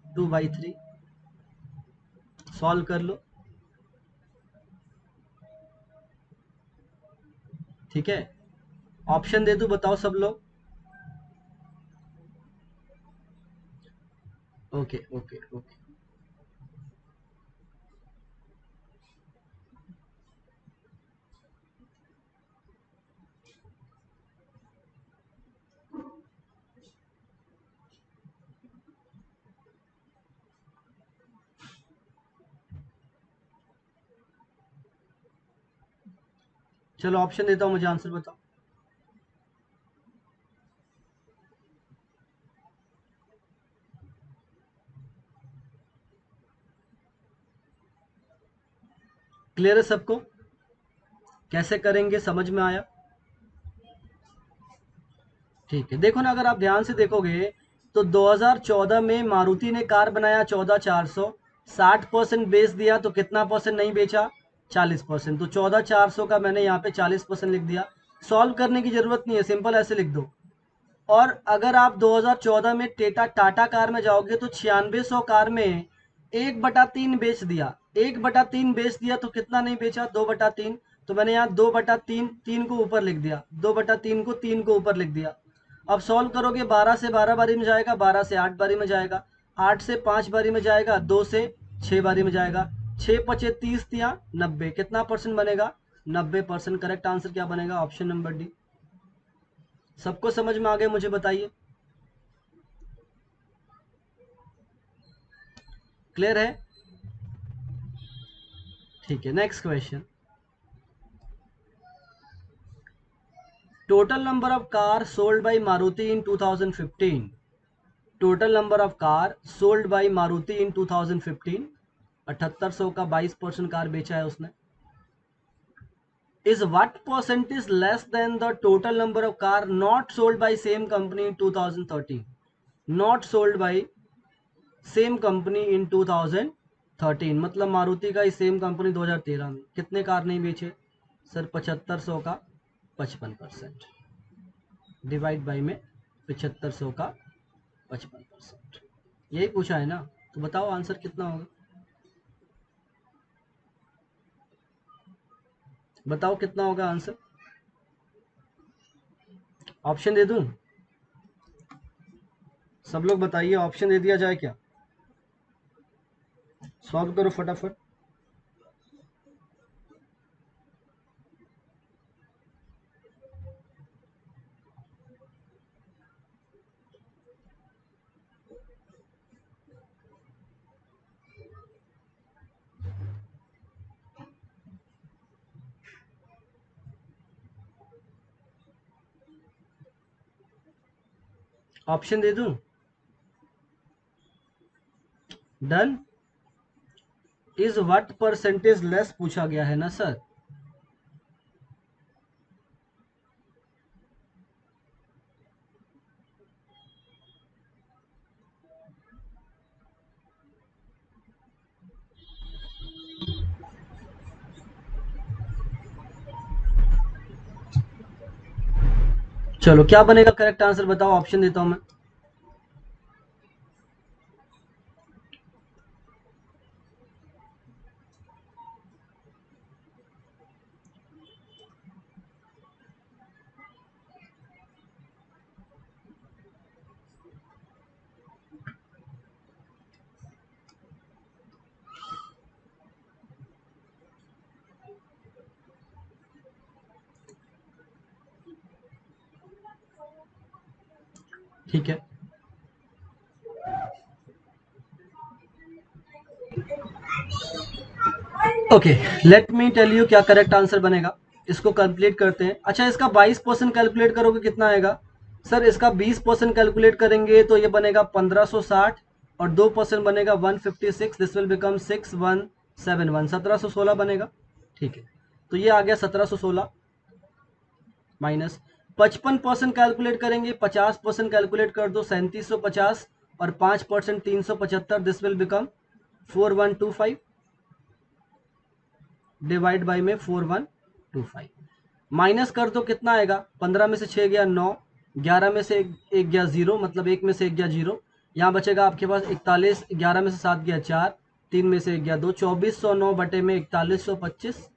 2/3। सॉल्व कर लो। ठीक है, ऑप्शन दे दूं, बताओ सब लोग। Okay okay okay. चलो ऑप्शन देता हूं, मुझे आंसर बताओ। क्लियर है सबको? कैसे करेंगे समझ में आया? ठीक है, देखो ना, अगर आप ध्यान से देखोगे तो 2014 में मारुति ने कार बनाया 14,400, 60% बेच दिया तो कितना परसेंट नहीं बेचा? 40%। तो 14,400 का मैंने यहाँ पे 40% लिख दिया। सॉल्व करने की जरूरत नहीं है, सिंपल ऐसे लिख दो। और अगर आप 2014 में टाटा कार में जाओगे तो 9600 कार में 1/3 बेच दिया। 1/3 बेच दिया तो कितना नहीं बेचा? 2/3। तो मैंने यहाँ 2/3 3 को ऊपर लिख दिया, 2/3 को 3 को ऊपर लिख दिया। अब सॉल्व करोगे, 12 से 12 बारी में जाएगा, 12 से 8 बारी में जाएगा, 8 से 5 बारी में जाएगा, 2 से 6 बारी में जाएगा। 6 पचे 30 तिया 90, कितना परसेंट बनेगा? 90%। करेक्ट आंसर क्या बनेगा? Option number D. सबको समझ में आ गया? मुझे बताइए, क्लियर है? ठीक है, next question. Total number of car sold by Maruti in 2015। Total number of car sold by Maruti in 2015, 7800 का 22% कार बेचा है उसने। Is what percentage less than the total number of car not sold by same company in 2013? Not sold by same company in 2013 मतलब मारुति का same company 2013 में कितने car नहीं बेचे सर? 7500 का 55%, डिवाइड बाई में 7500 का 55%, यही पूछा है ना? तो बताओ आंसर कितना होगा? बताओ कितना होगा आंसर? ऑप्शन दे दूं? सब लोग बताइए, ऑप्शन दे दिया जाए क्या? सॉल्व करो फटाफट। ऑप्शन दे दूं? Done. Is what percentage less पूछा गया है ना सर? चलो क्या बनेगा करेक्ट आंसर? बताओ, ऑप्शन देता हूं मैं। ठीक है, okay, let me tell you क्या करेक्ट आंसर बनेगा। इसको कैलकुलेट करते हैं। अच्छा, इसका 22% कैलकुलेट करोगे कितना आएगा? सर इसका 20% कैलकुलेट करेंगे तो ये बनेगा 1560 और 2% बनेगा 156। दिस विल बिकम 6171, 1716 बनेगा। ठीक है, तो ये आ गया 1716 माइनस 55% कैलकुलेट करेंगे, 50% कैलकुलेट कर दो 3750 और 5% 375। This will become 4125 divide by में 4125 माइनस कर दो कितना आएगा? 15 में से 6 गया 9, 11 में से एक गया 0, मतलब एक में से एक गया 0। यहाँ बचेगा आपके पास 41, 11 में से 7 गया 4, 3 में से एक गया 2, 2409 बटे में 4125,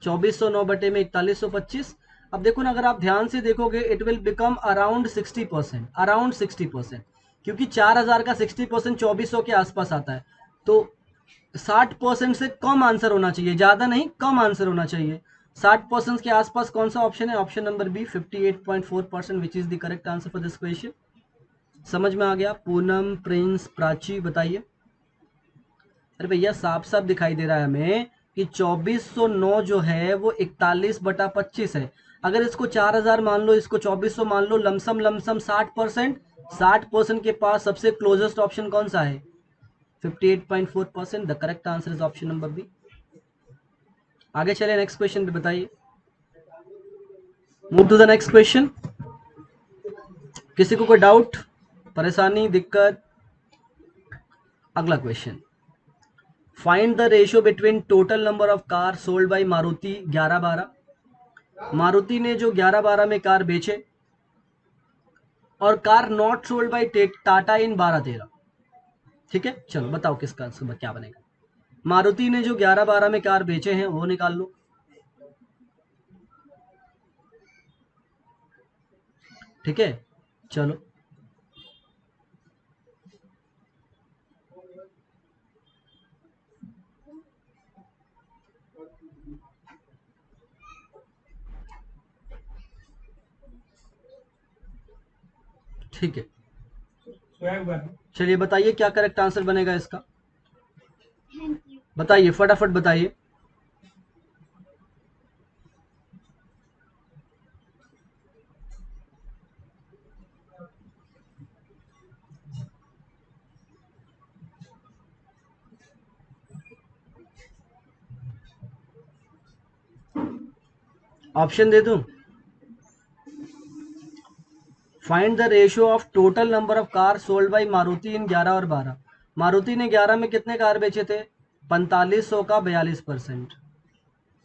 2409 बटे में 4125। अब देखो ना, अगर आप ध्यान से देखोगे it will become around 60%, around 60%, क्योंकि 4000 का 60% 2400 के आसपास आता है। तो 60% से कम आंसर होना चाहिए, ज्यादा नहीं, कम आंसर होना चाहिए। 60% के आसपास कौन सा ऑप्शन है? Option number B 58.4%, which is the correct answer for this question. समझ में आ गया? पूनम, प्रिंस, प्राची बताइए। अरे भैया साफ साफ दिखाई दे रहा है हमें कि 2409 जो है वो 41/25 है। अगर इसको 4000 मान लो, इसको 2400 मान लो, लमसम लमसम 60%, 60% के पास सबसे क्लोजेस्ट ऑप्शन कौन सा है? 58.4%। The correct answer is option number B. आगे चले नेक्स्ट क्वेश्चन पे, बताइए। Move to the next question. किसी को कोई डाउट, परेशानी, दिक्कत? अगला question. Find the ratio between total number of car sold by Maruti 11-12। Maruti ने जो 11-12 में कार बेचे और car not sold by Tata in 12-13। ठीक है, चलो बताओ किसका आंसर क्या बनेगा? मारुति ने जो 11-12 में कार बेचे हैं वो निकाल लो। ठीक है, चलो ठीक है, चलिए बताइए क्या करेक्ट आंसर बनेगा इसका, बताइए फटाफट बताइए। ऑप्शन दे दूं? Find the ratio of total number of car sold by Maruti in 11 और 12। मारुति ने 11 में कितने कार बेचे थे? 4500 का 42%,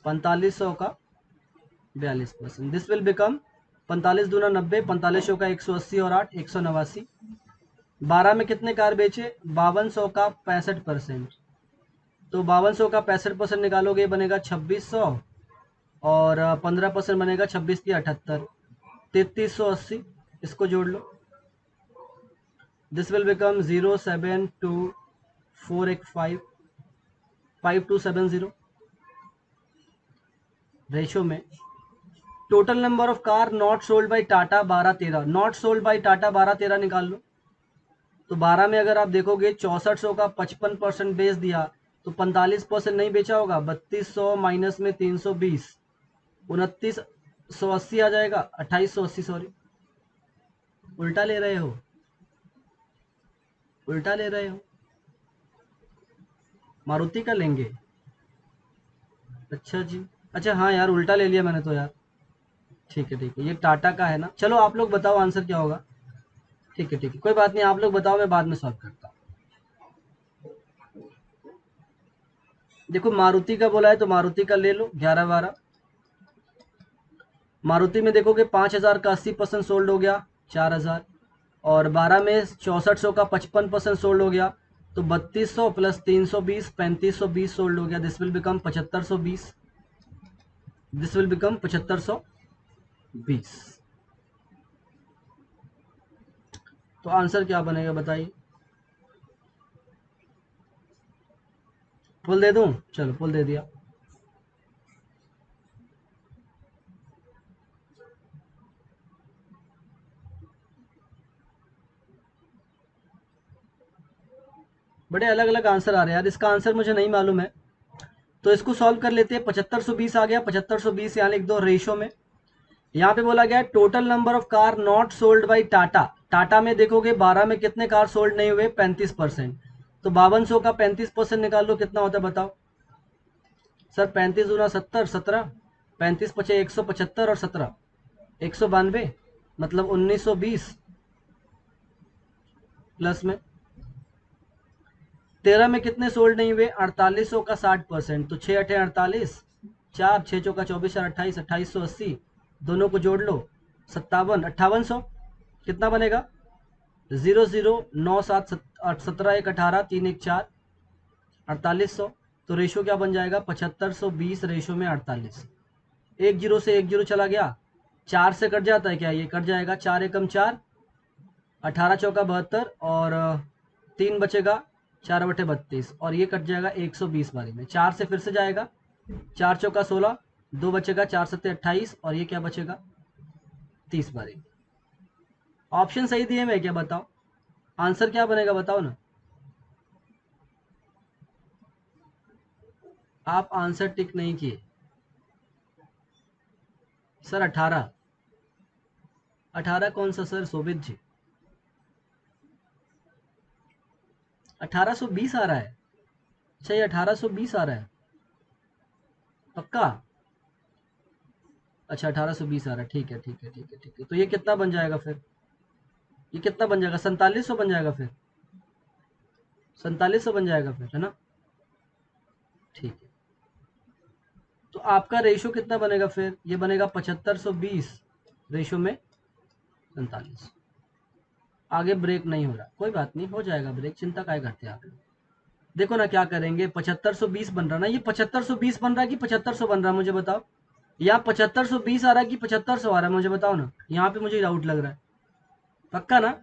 4500 का 42%, दिस विल बिकम 45 दूना 90, 4500 का 180 और 8 189। 12 में कितने कार बेचे? 5200 का 65%, तो 5200 का 65% निकालोगे बनेगा 2600, और 15% बनेगा 26 की 78, 3380, इसको जोड़ लो। This will become 072 485 5270। रेशो में total number of car not sold by Tata 12-13, not sold by Tata 12-13 निकाल लो। तो 12 में अगर आप देखोगे 6400 का 55% बेच दिया, तो 45% नहीं बेचा होगा, 3200 माइनस में 320, 2980 आ जाएगा, 2880, सॉरी उल्टा ले रहे हो, उल्टा ले रहे हो, मारुति का लेंगे। अच्छा जी, अच्छा हाँ यार उल्टा ले लिया मैंने तो यार। ठीक है ठीक है, ये टाटा का है ना। चलो आप लोग बताओ आंसर क्या होगा। ठीक है ठीक है, कोई बात नहीं, आप लोग बताओ, मैं बाद में सॉल्व करता हूँ। देखो मारुति का बोला है तो मारुति का ले लो 11-12। मारुति में देखोगे 5000 का 80% सोल्ड हो गया, 4000, और 12 में 6400 का 55% सोल्ड हो गया, तो 3200 प्लस 320 3520 सोल्ड हो गया, this will become 7520, this will become 7520। तो आंसर क्या बनेगा बताइए। फुल दे दूं? चलो फुल दे दिया। बड़े अलग अलग आंसर आ रहे हैं यार, इसका आंसर मुझे नहीं मालूम है, तो इसको सॉल्व कर लेते हैं। 7520 आ गया, 7520 यहाँ लिख दो रेशो में। यहाँ पे बोला गया total number of car not sold by Tata. Tata में देखोगे 12 में कितने कार सोल्ड नहीं हुए? 35%, तो 5200 का 35% निकाल लो, कितना होता है बताओ। सर 35 दूना 70, 17, 35 पचे 175 और 17 192, मतलब 1920, प्लस में 13 में कितने सोल्ड नहीं हुए? 4800 का 60%, तो 6 अठे 48, 4 6 चौका 24 और 28, 2880, दोनों को जोड़ लो 57 5800, कितना बनेगा? 0097 17 1 18 3 1 4 4800। तो रेशो क्या बन जाएगा? 7520 रेशो में 48। एक जीरो से एक जीरो चला गया, 4 से कट जाता है क्या? ये कट जाएगा, 4 एकम 4, 18 चौका 72, और 3 बचेगा, 4 बटे 32, और ये कट जाएगा 120 बारी में। 4 से फिर से जाएगा, 4 चौका 16, 2 बचेगा, 4 सत्ते 28, और ये क्या बचेगा? 30 बारी। ऑप्शन सही दिए मैं क्या, बताओ आंसर क्या बनेगा, बताओ ना। आप आंसर टिक नहीं किए सर। 18, 18 कौन सा सर? शोभित जी 1820 आ रहा है। अच्छा ये 1820 आ रहा है पक्का? अच्छा 1820 आ रहा है, ठीक है ठीक है ठीक है ठीक है। तो ये कितना बन जाएगा फिर? ये कितना बन जाएगा? 4700 बन जाएगा फिर, 4700 बन जाएगा फिर, है ना? ठीक है, तो आपका रेशो कितना बनेगा फिर? ये बनेगा 7520 रेशो में 47। आगे ब्रेक नहीं हो रहा, कोई बात नहीं, हो जाएगा ब्रेक, चिंता काय करते हैं आप लोग। देखो ना क्या करेंगे, 7520 बन रहा ना, ये 7520 बन रहा है कि 7500 बन रहा है, मुझे बताओ। यहाँ 7520 आ रहा है कि 7500 आ रहा है, मुझे बताओ ना, यहाँ पे मुझे डाउट लग रहा है। पक्का ना?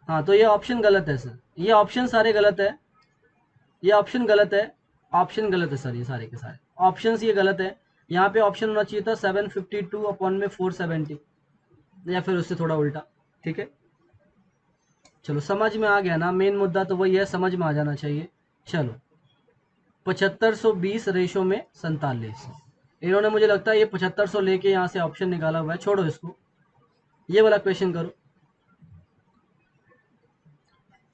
हाँ तो ये ऑप्शन गलत है सर, ये ऑप्शन सारे गलत है, ये ऑप्शन गलत है, ऑप्शन गलत है सर, ये सारे के सारे ऑप्शन ये गलत है। यहाँ पे ऑप्शन होना चाहिए था 752 अपॉन में 470, या फिर उससे थोड़ा उल्टा। ठीक है, चलो समझ में आ गया ना, मेन मुद्दा तो वही है, समझ में आ जाना चाहिए। चलो 7520 रेशो में 47। इन्होंने मुझे लगता है ये 7500 लेके यहाँ से ऑप्शन निकाला हुआ है, छोड़ो इसको, ये वाला क्वेश्चन करो।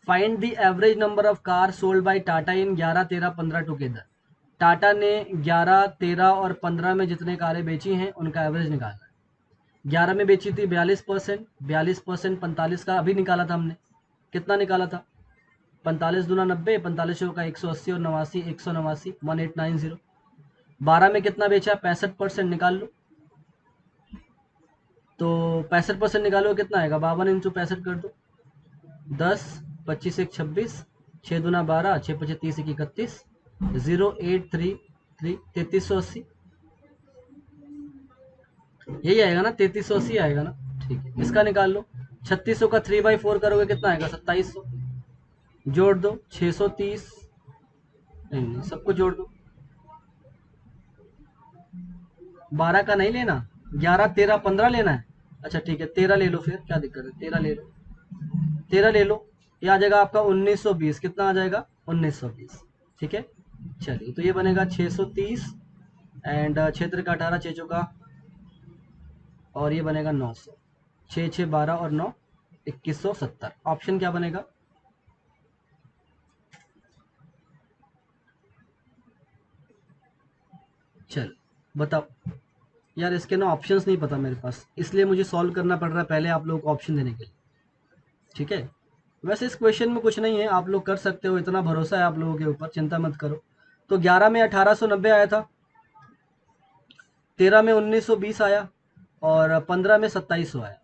Find the average number of car sold by Tata in 11, 13, 15 together. Tata ने 11, 13 और 15 में जितने कारें बेची हैं उनका एवरेज निकालना है। 11 में बेची थी 42%, 42% 45 का अभी निकाला था हमने, कितना निकाला था 45 दूना 90, 45 का 180 और 89, 189 1890। 12 में कितना बेचा 65% निकाल लो, तो 65% निकालो कितना आएगा 52 इंटू 65 कर दो, 10, 25 एक 26, 6 दूना 12, 6 25 30 एक 31, 0833 3380, यही आएगा ना 3380 आएगा ना। ठीक है, इसका निकाल लो। 3600 का 3/4 करोगे कितना आएगा 2700, जोड़ दो 630, नहीं सबको जोड़ दो। 12 का नहीं लेना, 11, 13, 15 लेना है। अच्छा ठीक है 13 ले लो, फिर क्या दिक्कत है 13 ले लो, 13 ले लो, ये आ जाएगा आपका 1920। कितना आ जाएगा 1920। ठीक है, चलिए तो ये बनेगा 630 एंड 6 का 18, 6 का, और ये बनेगा 900, 6 6 12 और 9 2170। ऑप्शन क्या बनेगा, चल बताओ यार, इसके ना ऑप्शंस नहीं पता मेरे पास, इसलिए मुझे सॉल्व करना पड़ रहा है पहले आप लोगों को ऑप्शन देने के लिए। ठीक है, वैसे इस क्वेश्चन में कुछ नहीं है, आप लोग कर सकते हो, इतना भरोसा है आप लोगों के ऊपर, चिंता मत करो। तो 11 में 1890 आया था, 13 में 1920 आया, और 15 में 2700 आया।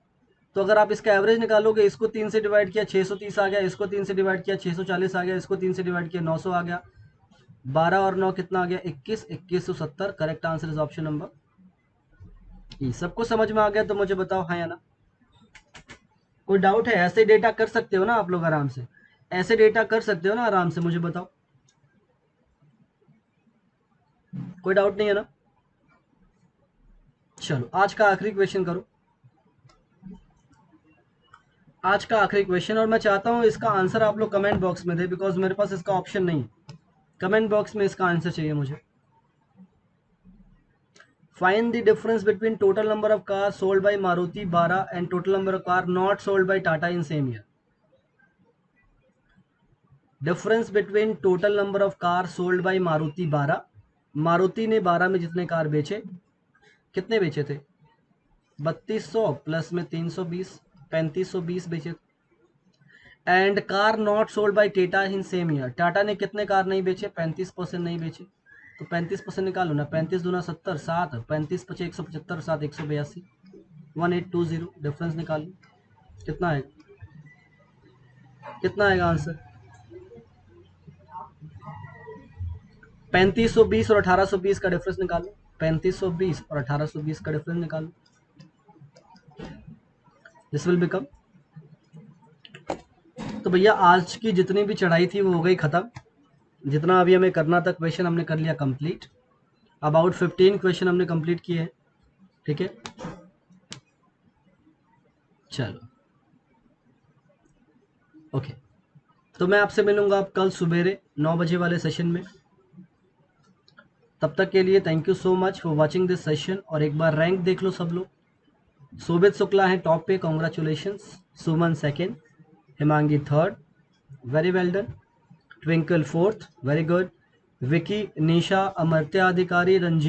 तो अगर आप इसका एवरेज निकालोगे, इसको 3 से डिवाइड किया 630 आ गया, इसको 3 से डिवाइड किया 640 आ गया, इसको 3 से डिवाइड किया 900 आ गया, 12 और 9 कितना आ गया 21, 2170। Correct answer is option number ई। सबको समझ में आ गया तो मुझे बताओ हाँ या ना। कोई डाउट है, ऐसे डेटा कर सकते हो ना आप लोग आराम से, ऐसे डेटा कर सकते हो ना आराम से, मुझे बताओ, कोई डाउट नहीं है ना। चलो आज का आखिरी क्वेश्चन करो, आज का आखिरी क्वेश्चन, और मैं चाहता हूं इसका आंसर आप लोग कमेंट बॉक्स में दे, बिकॉज मेरे पास इसका ऑप्शन नहीं है। कमेंट बॉक्स में इसका आंसर चाहिए मुझे। Find the difference between total number of car sold by Maruti 12 and total number of car not sold by Tata in same year. Difference between total number of car sold by Maruti 12, Maruti ने 12 में जितने car बेचे, कितने बेचे थे 3200 plus में 320, 3520 बेचे। And car not sold by Tata in same year, Tata ने कितने कार नहीं बेचे 35% नहीं बेचे, तो 35% निकालो ना, 35 दूना 70, 7, 35 पचे 175, 7 182, 1820। डिफरेंस निकालो कितना आएगा, कितना आएगा आंसर 3520 और 1820 का डिफरेंस निकालो, 3520 और 1820 का डिफरेंस निकालो, दिस विल बिकम। तो भैया आज की जितनी भी चढ़ाई थी वो हो गई खत्म, जितना अभी हमें करना था क्वेश्चन हमने कर लिया कंप्लीट। अबाउट 15 क्वेश्चन हमने कंप्लीट किए हैं। ठीक है, चलो ओके, तो मैं आपसे मिलूंगा अब कल सवेरे 9 बजे वाले सेशन में। तब तक के लिए thank you so much for watching this session. और एक बार रैंक देख लो सब लोग, शोभित शुक्ला है टॉप पे, congratulations. Suman second, Himangi third, very well done. Twinkle fourth, very good. Vicky, Nisha, Amartya Adhikari, Ranjit